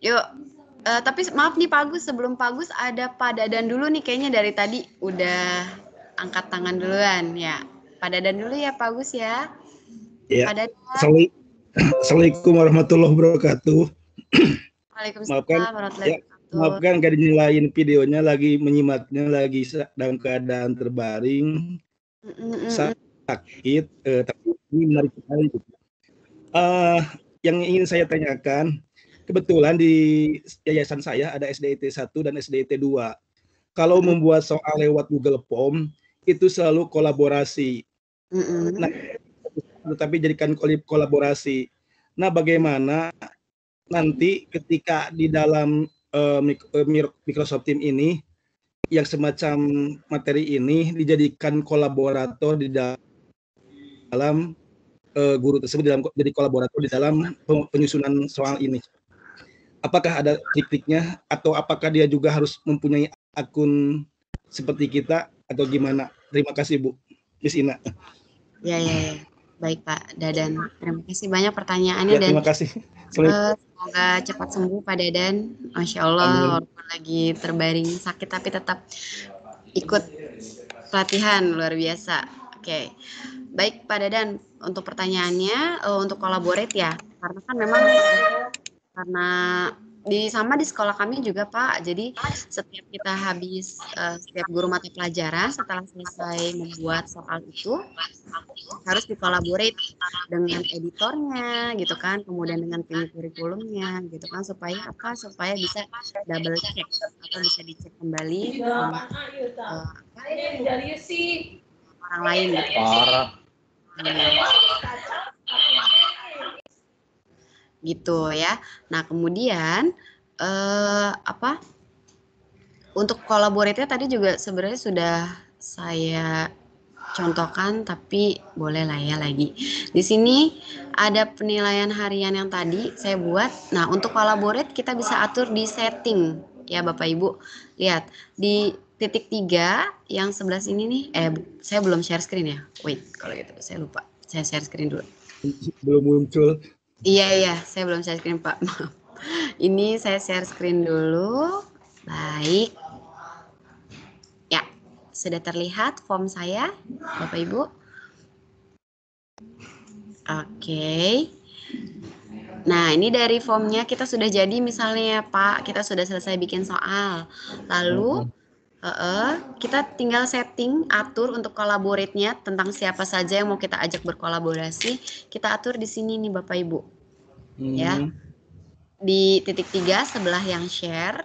yuk. Tapi maaf nih Pak Agus, sebelum Pak Agus ada Pak Dadan dulu nih kayaknya dari tadi udah angkat tangan duluan ya. Pak Dadan dulu ya Pak Agus ya. Ya. Pak Dadan. Assalamualaikum warahmatullahi wabarakatuh. Waalaikumsalam warahmatullahi wabarakatuh. Maafkan gak dinyalain videonya, lagi menyimaknya lagi dalam keadaan terbaring, sakit, tapi ini menarik sekali. Yang ingin saya tanyakan, kebetulan di yayasan saya ada SDIT 1 dan SDIT 2. Kalau membuat soal lewat Google Form itu selalu kolaborasi. Nah, tetapi jadikan kolaborasi. Nah, bagaimana nanti ketika di dalam Microsoft Teams ini yang semacam materi ini dijadikan kolaborator di dalam guru tersebut jadi kolaborator di dalam penyusunan soal ini. Apakah ada trik-triknya atau apakah dia juga harus mempunyai akun seperti kita atau gimana? Terima kasih Bu Miss Ina. Ya. Baik Pak Dadan. Terima kasih banyak pertanyaannya ya, terima kasih. Semoga cepat sembuh Pak Dadan. Masya Allah, walaupun lagi terbaring sakit tapi tetap ikut pelatihan luar biasa. Oke. Baik Pak Dadan, untuk pertanyaannya untuk collaborate ya. Karena kan memang karena di sekolah kami juga Pak. Jadi setiap kita habis setiap guru mata pelajaran setelah selesai membuat soal itu harus dikolaborate dengan editornya gitu kan, kemudian dengan tim kurikulumnya gitu kan, supaya bisa double check atau bisa dicek kembali orang lain gitu. Gitu ya. Nah kemudian untuk kolaborasinya tadi juga sebenarnya sudah saya contohkan, tapi boleh lah ya lagi. Di sini ada penilaian harian yang tadi saya buat. Nah untuk collaborate kita bisa atur di setting ya Bapak Ibu. Lihat di titik 3 yang sebelah sini nih. Saya belum share screen ya. Wait, kalau gitu saya lupa. Saya share screen dulu. Belum muncul. Iya, saya belum share screen, Pak. Maaf. Ini saya share screen dulu. Baik. Ya, sudah terlihat form saya, Bapak Ibu. Oke. Nah, ini dari formnya kita sudah jadi misalnya Pak, kita sudah selesai bikin soal. Lalu kita tinggal setting, atur untuk collaborate-nya tentang siapa saja yang mau kita ajak berkolaborasi. Kita atur di sini nih Bapak Ibu. Ya. Di titik 3 sebelah yang share.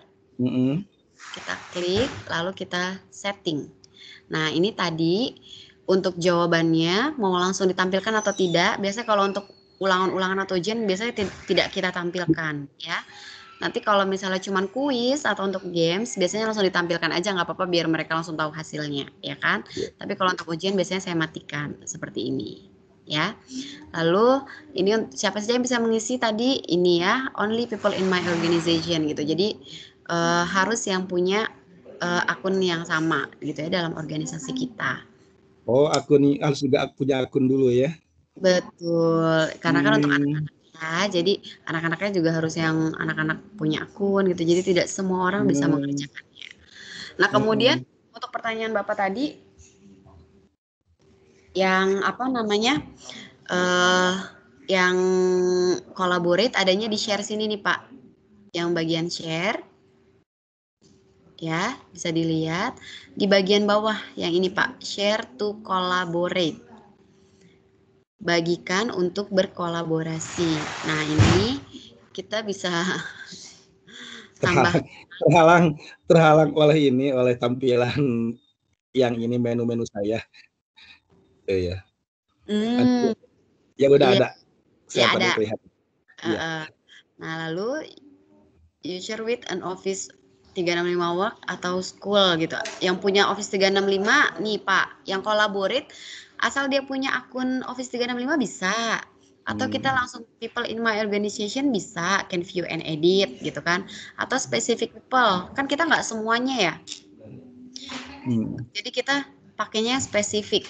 Kita klik, lalu kita setting. Nah, ini tadi untuk jawabannya mau langsung ditampilkan atau tidak. Biasanya kalau untuk ulangan-ulangan atau ujian biasanya tidak kita tampilkan ya. Nanti kalau misalnya cuma kuis atau untuk games biasanya langsung ditampilkan aja, nggak apa-apa biar mereka langsung tahu hasilnya ya kan. Tapi kalau untuk ujian biasanya saya matikan seperti ini ya. Lalu ini siapa saja yang bisa mengisi tadi ini ya, only people in my organization gitu. Jadi harus yang punya akun yang sama gitu ya dalam organisasi kita. Oh, akun harus juga punya akun dulu ya. Betul, karena kan untuk anak-anaknya, jadi anak-anaknya juga harus yang anak-anak punya akun gitu, jadi tidak semua orang bisa mengerjakannya. Nah kemudian untuk pertanyaan Bapak tadi, yang apa namanya, yang collaborate adanya di share sini nih Pak, yang bagian share, ya bisa dilihat, di bagian bawah yang ini Pak, share to collaborate. Bagikan untuk berkolaborasi. Nah ini kita bisa tambah terhalang oleh tampilan yang ini menu saya. Ya. Ya udah ada. Ya ada. Nah lalu you share with an office 365 work atau school gitu. Yang punya Office 365 nih Pak, yang collaborate asal dia punya akun Office 365 bisa. Atau kita langsung people in my organization bisa, can view and edit gitu kan. Atau specific people, kan kita nggak semuanya ya. Jadi kita pakainya spesifik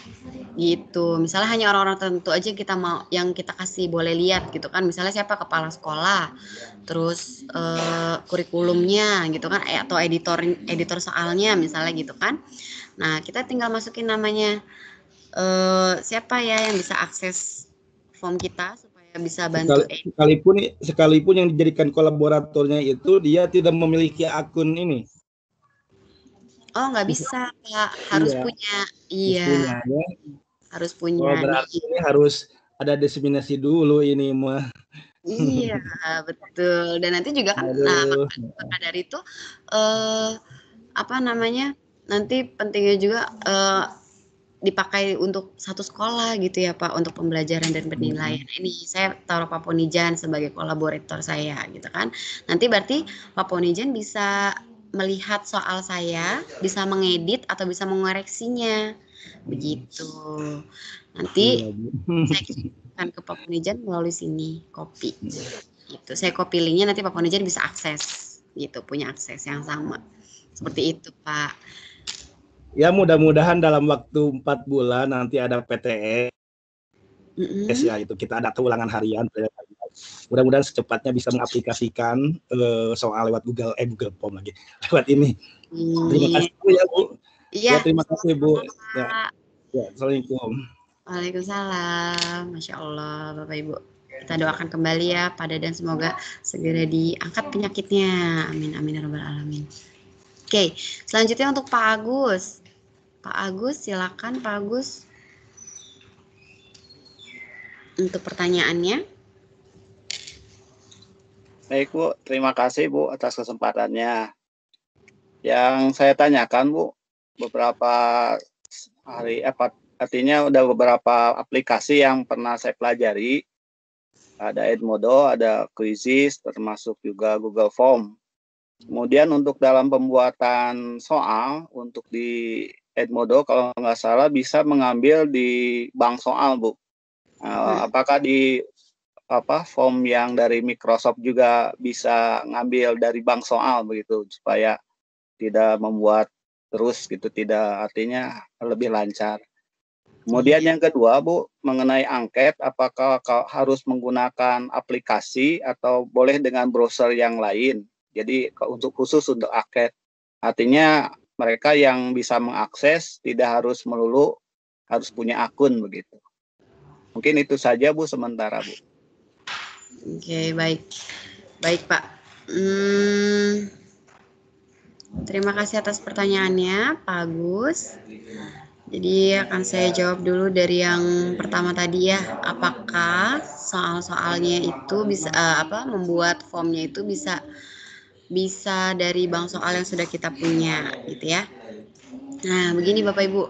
gitu. Misalnya hanya orang-orang tertentu aja kita mau yang kita kasih boleh lihat gitu kan. Misalnya siapa kepala sekolah, terus kurikulumnya gitu kan, atau editor soalnya misalnya gitu kan. Nah kita tinggal masukin namanya. Siapa ya yang bisa akses form kita supaya bisa bantu sekalipun yang dijadikan kolaboratornya itu dia tidak memiliki akun ini. Oh nggak bisa Pak, harus punya. Iya, harus punya. Oh, berarti ini harus ada diseminasi dulu ini mah. Iya betul, dan nanti juga kan maka dari itu apa namanya, nanti pentingnya juga dipakai untuk satu sekolah gitu ya Pak, untuk pembelajaran dan penilaian. Ini saya taruh Pak Ponijan sebagai kolaborator saya gitu kan. Nanti berarti Pak Ponijan bisa melihat soal saya, bisa mengedit atau bisa mengoreksinya. Begitu. Nanti saya kirimkan ke Pak Ponijan melalui sini, copy. Gitu. Saya copy linknya, nanti Pak Ponijan bisa akses gitu, punya akses yang sama. Seperti itu Pak. Ya mudah-mudahan dalam waktu 4 bulan nanti ada PTE. Ya itu kita ada ulangan harian. Mudah-mudahan secepatnya bisa mengaplikasikan soal lewat Google Form lagi. Lewat ini. Terima kasih Bu ya Bu. Iya. Ya, terima kasih Bu. Ya. Assalamualaikum. Waalaikumsalam. Masya Allah Bapak Ibu. Kita doakan kembali ya Pak Dadan, semoga segera diangkat penyakitnya. Amin amin ya rabbal alamin. Oke, selanjutnya untuk Pak Agus. Pak Agus, silakan Pak Agus untuk pertanyaannya. Baik Bu, terima kasih Bu atas kesempatannya. Yang saya tanyakan Bu, beberapa hari artinya udah beberapa aplikasi yang pernah saya pelajari. Ada Edmodo, ada Quizizz, termasuk juga Google Form. Kemudian untuk dalam pembuatan soal untuk di Edmodo kalau nggak salah bisa mengambil di bank soal Bu. Apakah di form yang dari Microsoft juga bisa ngambil dari bank soal begitu supaya tidak membuat terus gitu, tidak artinya lebih lancar. Kemudian yang kedua Bu, mengenai angket, apakah harus menggunakan aplikasi atau boleh dengan browser yang lain? Jadi khusus untuk angket, artinya mereka yang bisa mengakses tidak harus melulu harus punya akun begitu. Mungkin itu saja Bu sementara Bu. Oke, baik. Baik Pak. Terima kasih atas pertanyaannya Pak Agus. Jadi akan saya jawab dulu dari yang pertama tadi ya, apakah soal-soalnya itu bisa membuat formnya itu bisa dari bank soal yang sudah kita punya gitu ya. Nah begini Bapak Ibu,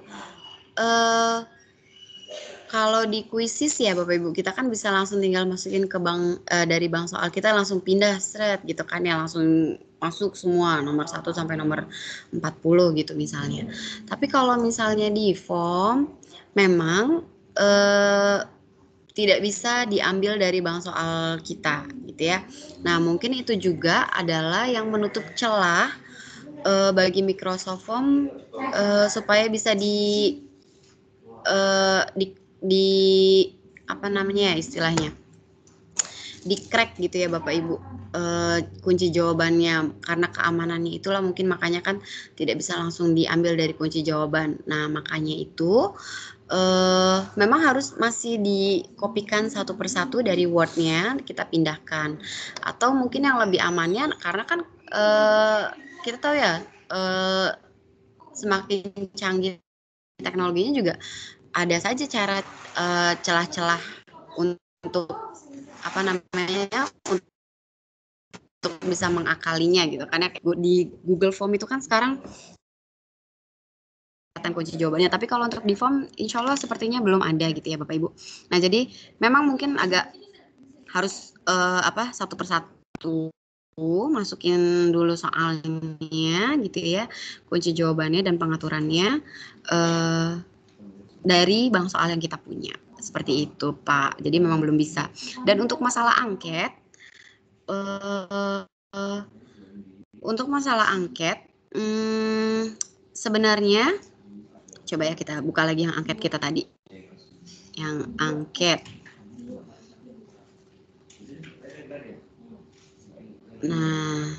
kalau di kuisis ya Bapak Ibu, kita kan bisa langsung tinggal masukin ke bank dari bank soal kita langsung pindah gitu kan ya, langsung masuk semua nomor 1 sampai nomor 40 gitu misalnya. Tapi kalau misalnya di form memang tidak bisa diambil dari bank soal kita gitu ya. Nah, mungkin itu juga adalah yang menutup celah bagi Microsoft Form supaya bisa di apa namanya ya istilahnya, di crack gitu ya Bapak Ibu, kunci jawabannya, karena keamanannya itulah mungkin makanya kan tidak bisa langsung diambil dari kunci jawaban. Nah makanya itu memang harus masih dikopikan satu persatu dari Word-nya kita pindahkan, atau mungkin yang lebih amannya karena kan kita tahu ya semakin canggih teknologinya juga ada saja cara celah-celah untuk apa namanya untuk bisa mengakalinya gitu, karena di Google Form itu kan sekarang kunci jawabannya, tapi kalau untuk di form insya Allah sepertinya belum ada gitu ya Bapak Ibu. Nah jadi memang mungkin agak harus satu persatu masukin dulu soalnya gitu ya, kunci jawabannya dan pengaturannya dari bank soal yang kita punya. Seperti itu Pak, jadi memang belum bisa. Dan untuk masalah angket, sebenarnya coba ya kita buka lagi yang angket kita tadi. Yang angket. Nah,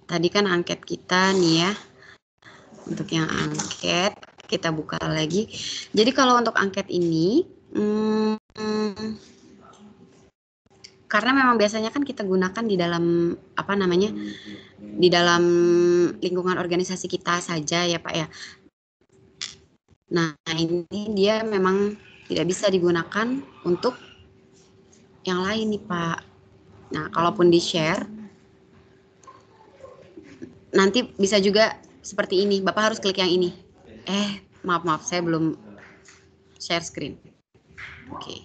tadi kan angket kita nih ya. Untuk yang angket kita buka lagi. Jadi kalau untuk angket ini karena memang biasanya kan kita gunakan di dalam di dalam lingkungan organisasi kita saja ya Pak ya. Nah ini dia memang tidak bisa digunakan untuk yang lain nih Pak. Nah kalaupun di share nanti bisa juga seperti ini, Bapak harus klik yang ini. Maaf saya belum share screen. Oke.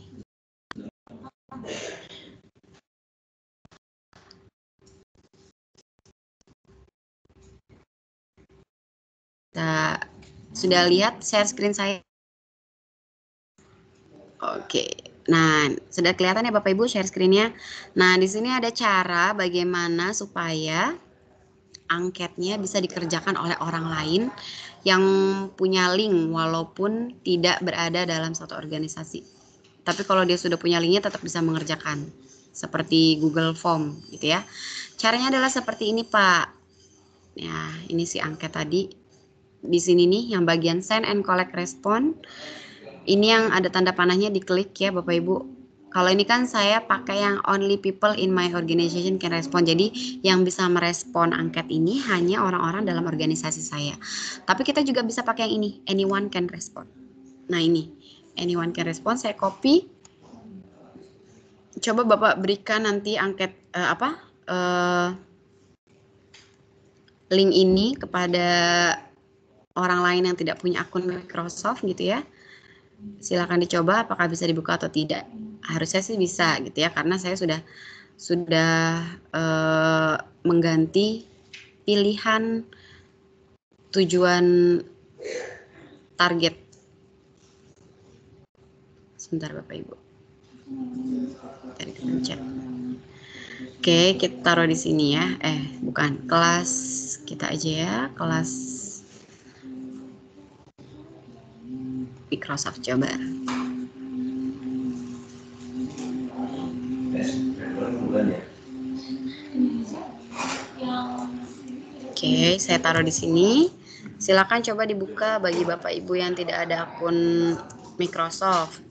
Kita sudah lihat share screen saya? Oke. Nah, sudah kelihatan ya Bapak Ibu share screen-nya. Nah, di sini ada cara bagaimana supaya angketnya bisa dikerjakan oleh orang lain yang punya link walaupun tidak berada dalam satu organisasi. Tapi kalau dia sudah punya linknya tetap bisa mengerjakan. Seperti Google Form gitu ya. Caranya adalah seperti ini Pak. Ya, ini si angket tadi. Di sini nih yang bagian send and collect response. Ini yang ada tanda panahnya diklik ya Bapak Ibu. Kalau ini kan saya pakai yang only people in my organization can respond. Jadi yang bisa merespon angket ini hanya orang-orang dalam organisasi saya. Tapi kita juga bisa pakai yang ini, anyone can respond. Nah ini, anyone can respond, saya copy. Coba Bapak berikan nanti angket link ini kepada orang lain yang tidak punya akun Microsoft gitu ya. Silakan dicoba apakah bisa dibuka atau tidak. Harusnya sih bisa gitu ya, karena saya sudah mengganti pilihan tujuan target. Sebentar Bapak Ibu. Tadi kepencet. Oke, kita taruh di sini ya. Bukan, kelas kita aja ya, kelas Microsoft coba. Oke, saya taruh di sini. Silakan coba dibuka bagi Bapak Ibu yang tidak ada akun Microsoft.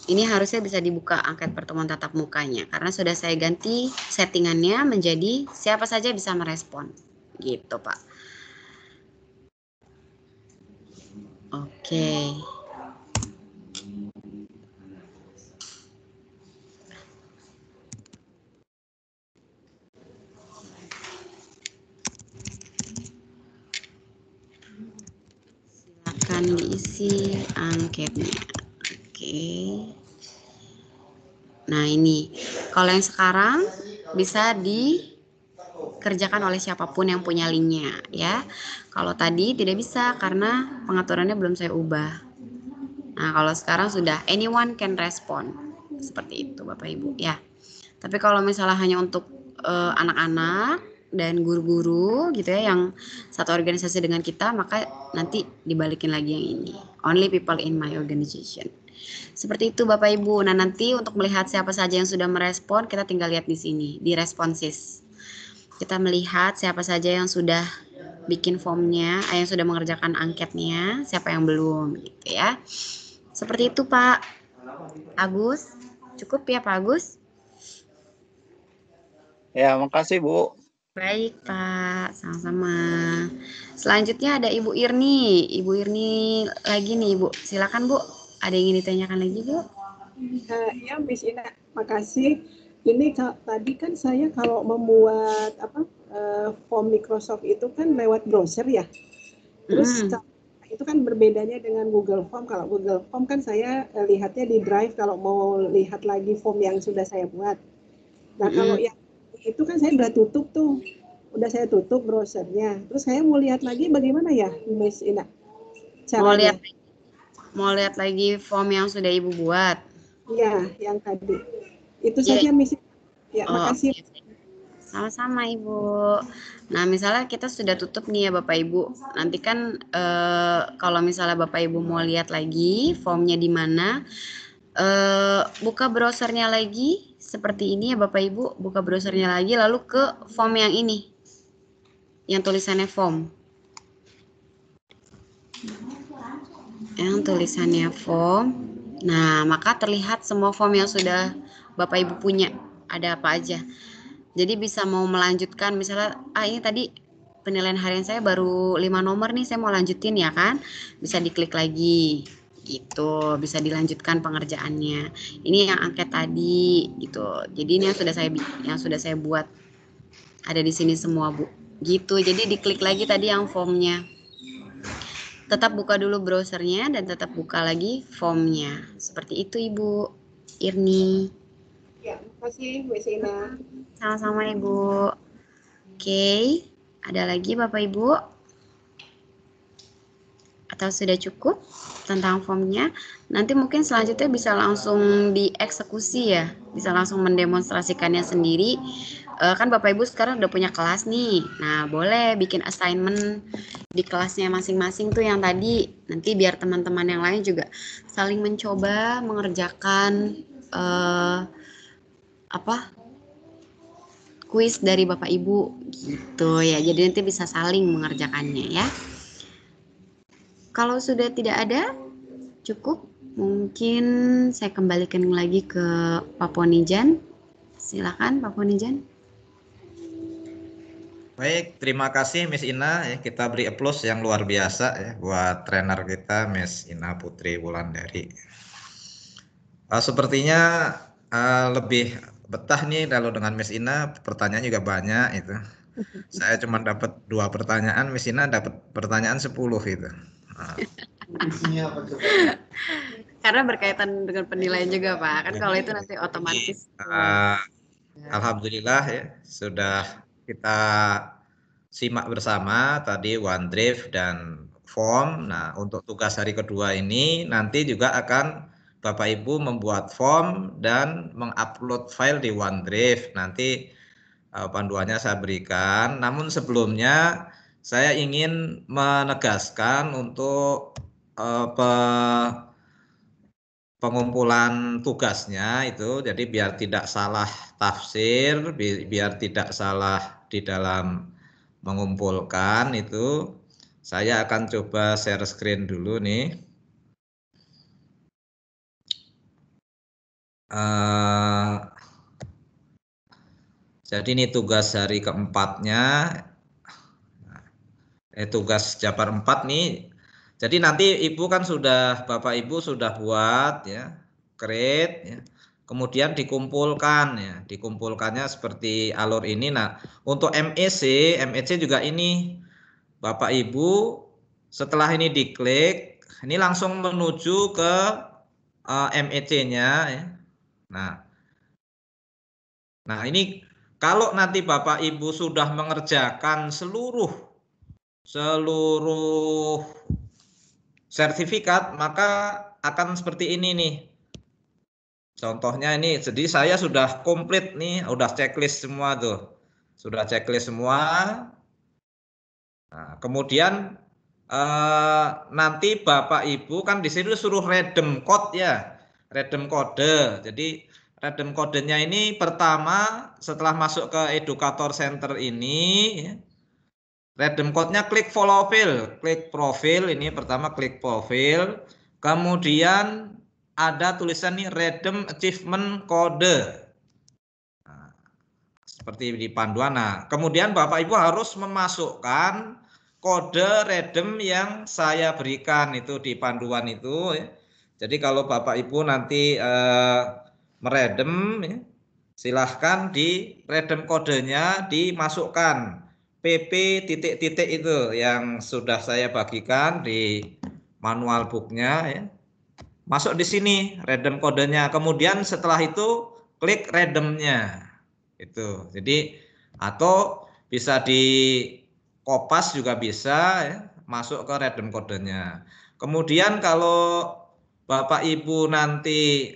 Ini harusnya bisa dibuka angket pertemuan tatap mukanya karena sudah saya ganti settingannya menjadi siapa saja bisa merespon. Gitu, Pak. Oke. Silakan diisi angketnya. Oke. Nah, ini. Kalau yang sekarang bisa dikerjakan oleh siapapun yang punya linknya ya. Kalau tadi tidak bisa karena pengaturannya belum saya ubah. Nah, kalau sekarang sudah anyone can respond. Seperti itu Bapak Ibu ya. Tapi kalau misalnya hanya untuk anak-anak dan guru-guru gitu ya yang satu organisasi dengan kita, maka nanti dibalikin lagi yang ini. Only people in my organization. Seperti itu Bapak Ibu. Nah, nanti untuk melihat siapa saja yang sudah merespon, kita tinggal lihat di sini, di responses. Kita melihat siapa saja yang sudah bikin formnya, yang sudah mengerjakan angketnya, siapa yang belum gitu ya. Seperti itu Pak Agus. Cukup ya Pak Agus? Ya, makasih Bu. Baik Pak, sama-sama. Selanjutnya ada Ibu Irni. Ibu Irni lagi nih Bu. Silakan Bu. Ada yang ingin ditanyakan lagi Bu? Ya Miss Ina, makasih. Ini tadi kan saya kalau membuat form Microsoft itu kan lewat browser ya. Terus itu kan berbedanya dengan Google Form. Kalau Google Form kan saya lihatnya di Drive kalau mau lihat lagi form yang sudah saya buat. Nah kalau yang itu kan saya udah tutup tuh. Udah saya tutup browsernya. Terus saya mau lihat lagi bagaimana ya Miss Ina? Caranya. Mau lihat lagi form yang sudah Ibu buat? Iya, yang tadi. Itu saja Miss. Ya, makasih. Sama-sama Ibu. Nah, misalnya kita sudah tutup nih ya Bapak Ibu. Nanti kan kalau misalnya Bapak Ibu mau lihat lagi formnya di mana, buka browsernya lagi seperti ini ya Bapak Ibu. Buka browsernya lagi lalu ke form yang ini, yang tulisannya form. Yang tulisannya form. Nah, maka terlihat semua form yang sudah Bapak Ibu punya. Ada apa aja. Jadi bisa mau melanjutkan misalnya, ini tadi penilaian harian saya baru 5 nomor nih, saya mau lanjutin ya kan. Bisa diklik lagi gitu, bisa dilanjutkan pengerjaannya. Ini yang angket tadi gitu. Jadi ini yang sudah saya buat. Ada di sini semua Bu. Gitu. Jadi diklik lagi tadi yang formnya. Tetap buka dulu browsernya dan tetap buka lagi formnya. Seperti itu Ibu Irni. Ya, makasih Mbak Sina. Sama-sama Ibu. Oke, ada lagi Bapak Ibu? Atau sudah cukup tentang formnya? Nanti mungkin selanjutnya bisa langsung dieksekusi ya. Bisa langsung mendemonstrasikannya sendiri. Kan Bapak Ibu sekarang udah punya kelas nih. Nah, boleh bikin assignment di kelasnya masing-masing tuh yang tadi. Nanti biar teman-teman yang lain juga saling mencoba mengerjakan kuis dari Bapak Ibu gitu ya. Jadi nanti bisa saling mengerjakannya ya. Kalau sudah tidak ada, cukup. Mungkin saya kembalikan lagi ke Pak Ponijan. Silakan Pak Ponijan. Baik, terima kasih Miss Ina. Kita beri applause yang luar biasa ya buat trainer kita Miss Ina Putri Wulandari. Sepertinya lebih betah nih kalau dengan Miss Ina, pertanyaan juga banyak itu. Saya cuma dapat 2 pertanyaan, Miss Ina dapat pertanyaan 10 itu. Karena berkaitan dengan penilaian juga Pak, kan kalau itu nanti otomatis. Alhamdulillah ya, sudah kita simak bersama tadi OneDrive dan form. Nah, untuk tugas hari kedua ini nanti juga akan Bapak Ibu membuat form dan mengupload file di OneDrive. Nanti panduannya saya berikan. Namun sebelumnya saya ingin menegaskan untuk pengumpulan tugasnya itu, jadi biar tidak salah tafsir, biar tidak salah di dalam mengumpulkan itu, saya akan coba share screen dulu nih. Jadi ini tugas hari keempatnya, tugas Jabar 4 nih. Jadi nanti Ibu kan sudah, Bapak Ibu sudah buat ya, create ya. Kemudian dikumpulkan ya, dikumpulkannya seperti alur ini. Nah, untuk MEC juga ini Bapak Ibu setelah ini diklik, ini langsung menuju ke MEC-nya ya. Nah, ini kalau nanti Bapak Ibu sudah mengerjakan seluruh sertifikat, maka akan seperti ini nih. Contohnya ini, jadi saya sudah komplit nih, udah checklist semua tuh. Sudah checklist semua. Nah, kemudian nanti Bapak Ibu kan di sini suruh redeem code ya. Redeem kode. Jadi redeem kodenya ini pertama setelah masuk ke Educator Center ini ya, redeem code-nya klik profil, ini pertama klik profil, kemudian ada tulisan nih redeem achievement kode. Nah, seperti di panduan. Nah, kemudian Bapak Ibu harus memasukkan kode redeem yang saya berikan itu di panduan itu ya. Jadi kalau Bapak Ibu nanti meredem ya, silahkan di redeem kodenya dimasukkan. PP titik-titik itu yang sudah saya bagikan di manual booknya ya. Masuk di sini redeem kodenya, kemudian setelah itu klik redeemnya itu. Jadi atau bisa di kopas juga bisa ya, masuk ke redeem kodenya. Kemudian kalau Bapak Ibu nanti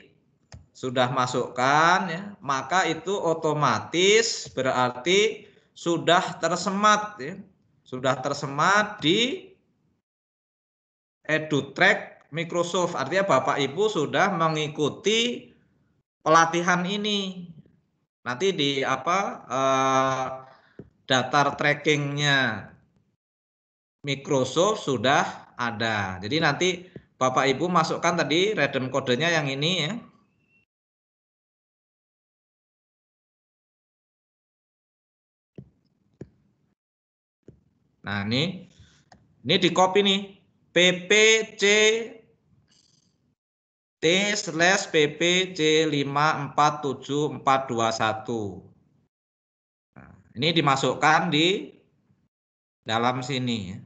sudah masukkan ya, maka itu otomatis berarti sudah tersemat ya. Sudah tersemat di EduTrack Microsoft. Artinya Bapak Ibu sudah mengikuti pelatihan ini. Nanti di daftar trackingnya Microsoft sudah ada. Jadi nanti Bapak Ibu masukkan tadi redeem kodenya yang ini ya. Nah, ini di copy nih. PPCT/PPC5474421. Nah, ini dimasukkan di dalam sini ya.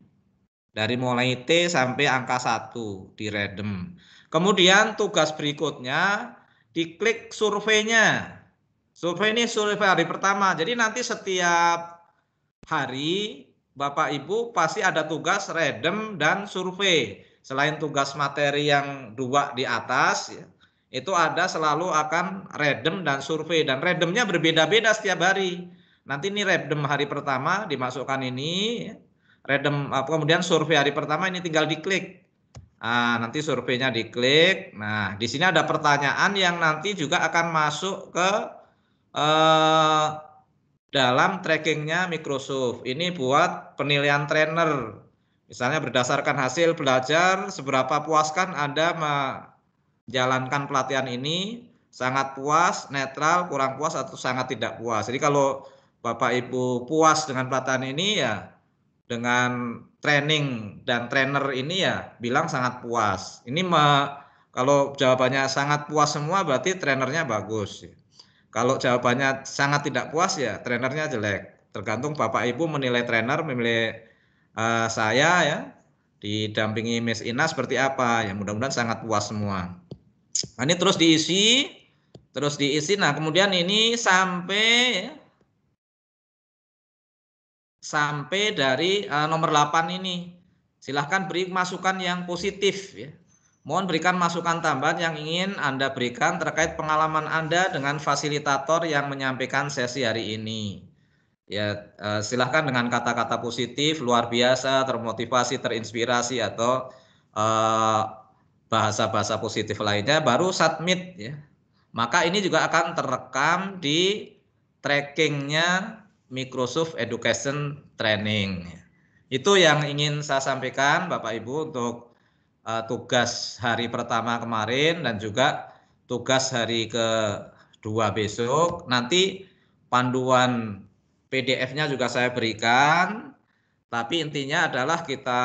Dari mulai T sampai angka 1 di redeem. Kemudian tugas berikutnya diklik surveinya. Survei ini survei hari pertama. Jadi nanti setiap hari Bapak Ibu pasti ada tugas redeem dan survei. Selain tugas materi yang 2 di atas ya, itu ada selalu akan redeem dan survei, dan redeemnya berbeda-beda setiap hari. Nanti ini redeem hari pertama dimasukkan ini ya. Redeem kemudian survei hari pertama ini tinggal diklik. Nah, nanti surveinya diklik. Nah, di sini ada pertanyaan yang nanti juga akan masuk ke dalam trackingnya Microsoft. Ini buat penilaian trainer. Misalnya berdasarkan hasil belajar, seberapa puaskan Anda menjalankan pelatihan ini, sangat puas, netral, kurang puas, atau sangat tidak puas. Jadi kalau Bapak Ibu puas dengan pelatihan ini ya, dengan training dan trainer ini ya bilang sangat puas. Ini kalau jawabannya sangat puas semua berarti trainernya bagus. Kalau jawabannya sangat tidak puas ya trainernya jelek. Tergantung Bapak Ibu menilai trainer, memilih saya ya, didampingi Miss Ina seperti apa. Ya mudah-mudahan sangat puas semua. Nah, ini terus diisi. Nah kemudian ini sampai dari nomor 8 ini. Silahkan beri masukan yang positif ya. Mohon berikan masukan tambahan yang ingin Anda berikan terkait pengalaman Anda dengan fasilitator yang menyampaikan sesi hari ini. Ya, silahkan dengan kata-kata positif, luar biasa, termotivasi, terinspirasi, atau bahasa-bahasa positif lainnya, baru submit ya. Maka ini juga akan terekam di trackingnya Microsoft Education Training. Itu yang ingin saya sampaikan Bapak Ibu untuk tugas hari pertama kemarin dan juga tugas hari kedua besok. Nanti panduan PDF-nya juga saya berikan, tapi intinya adalah kita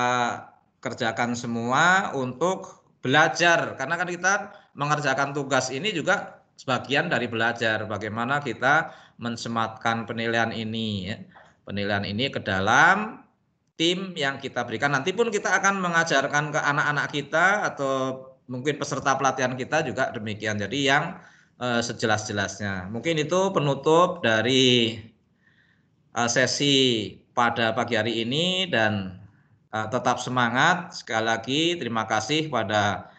kerjakan semua untuk belajar, karena kan kita mengerjakan tugas ini juga sebagian dari belajar bagaimana kita mensematkan penilaian ini ya. Penilaian ini ke dalam tim yang kita berikan. Nanti pun kita akan mengajarkan ke anak-anak kita atau mungkin peserta pelatihan kita juga demikian. Jadi yang sejelas-jelasnya. Mungkin itu penutup dari sesi pada pagi hari ini, dan tetap semangat. Sekali lagi terima kasih pada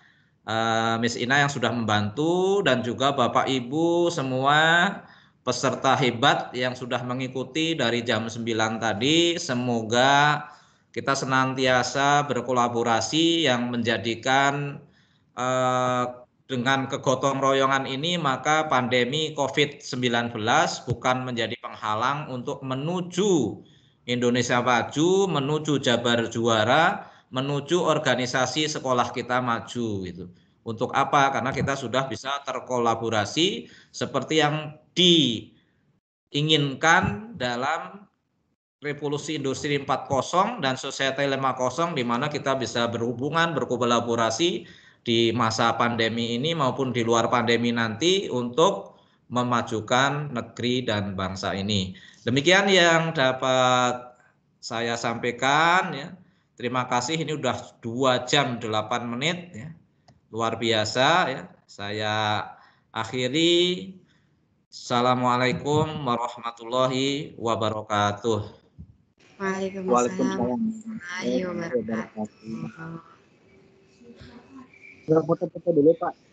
Miss Ina yang sudah membantu, dan juga Bapak Ibu semua peserta hebat yang sudah mengikuti dari jam 9 tadi. Semoga kita senantiasa berkolaborasi yang menjadikan dengan kegotong royongan ini maka pandemi COVID-19 bukan menjadi penghalang untuk menuju Indonesia maju, menuju Jabar juara, menuju organisasi sekolah kita maju gitu. Untuk apa? Karena kita sudah bisa terkolaborasi seperti yang diinginkan dalam revolusi industri 4.0 dan society 5.0, di mana kita bisa berhubungan, berkolaborasi di masa pandemi ini maupun di luar pandemi nanti untuk memajukan negeri dan bangsa ini. Demikian yang dapat saya sampaikan ya. Terima kasih, ini udah 2 jam 8 menit ya. Luar biasa ya. Saya akhiri. Assalamualaikum warahmatullahi wabarakatuh. Waalaikumsalam warahmatullahi wabarakatuh. Foto-foto dulu Pak.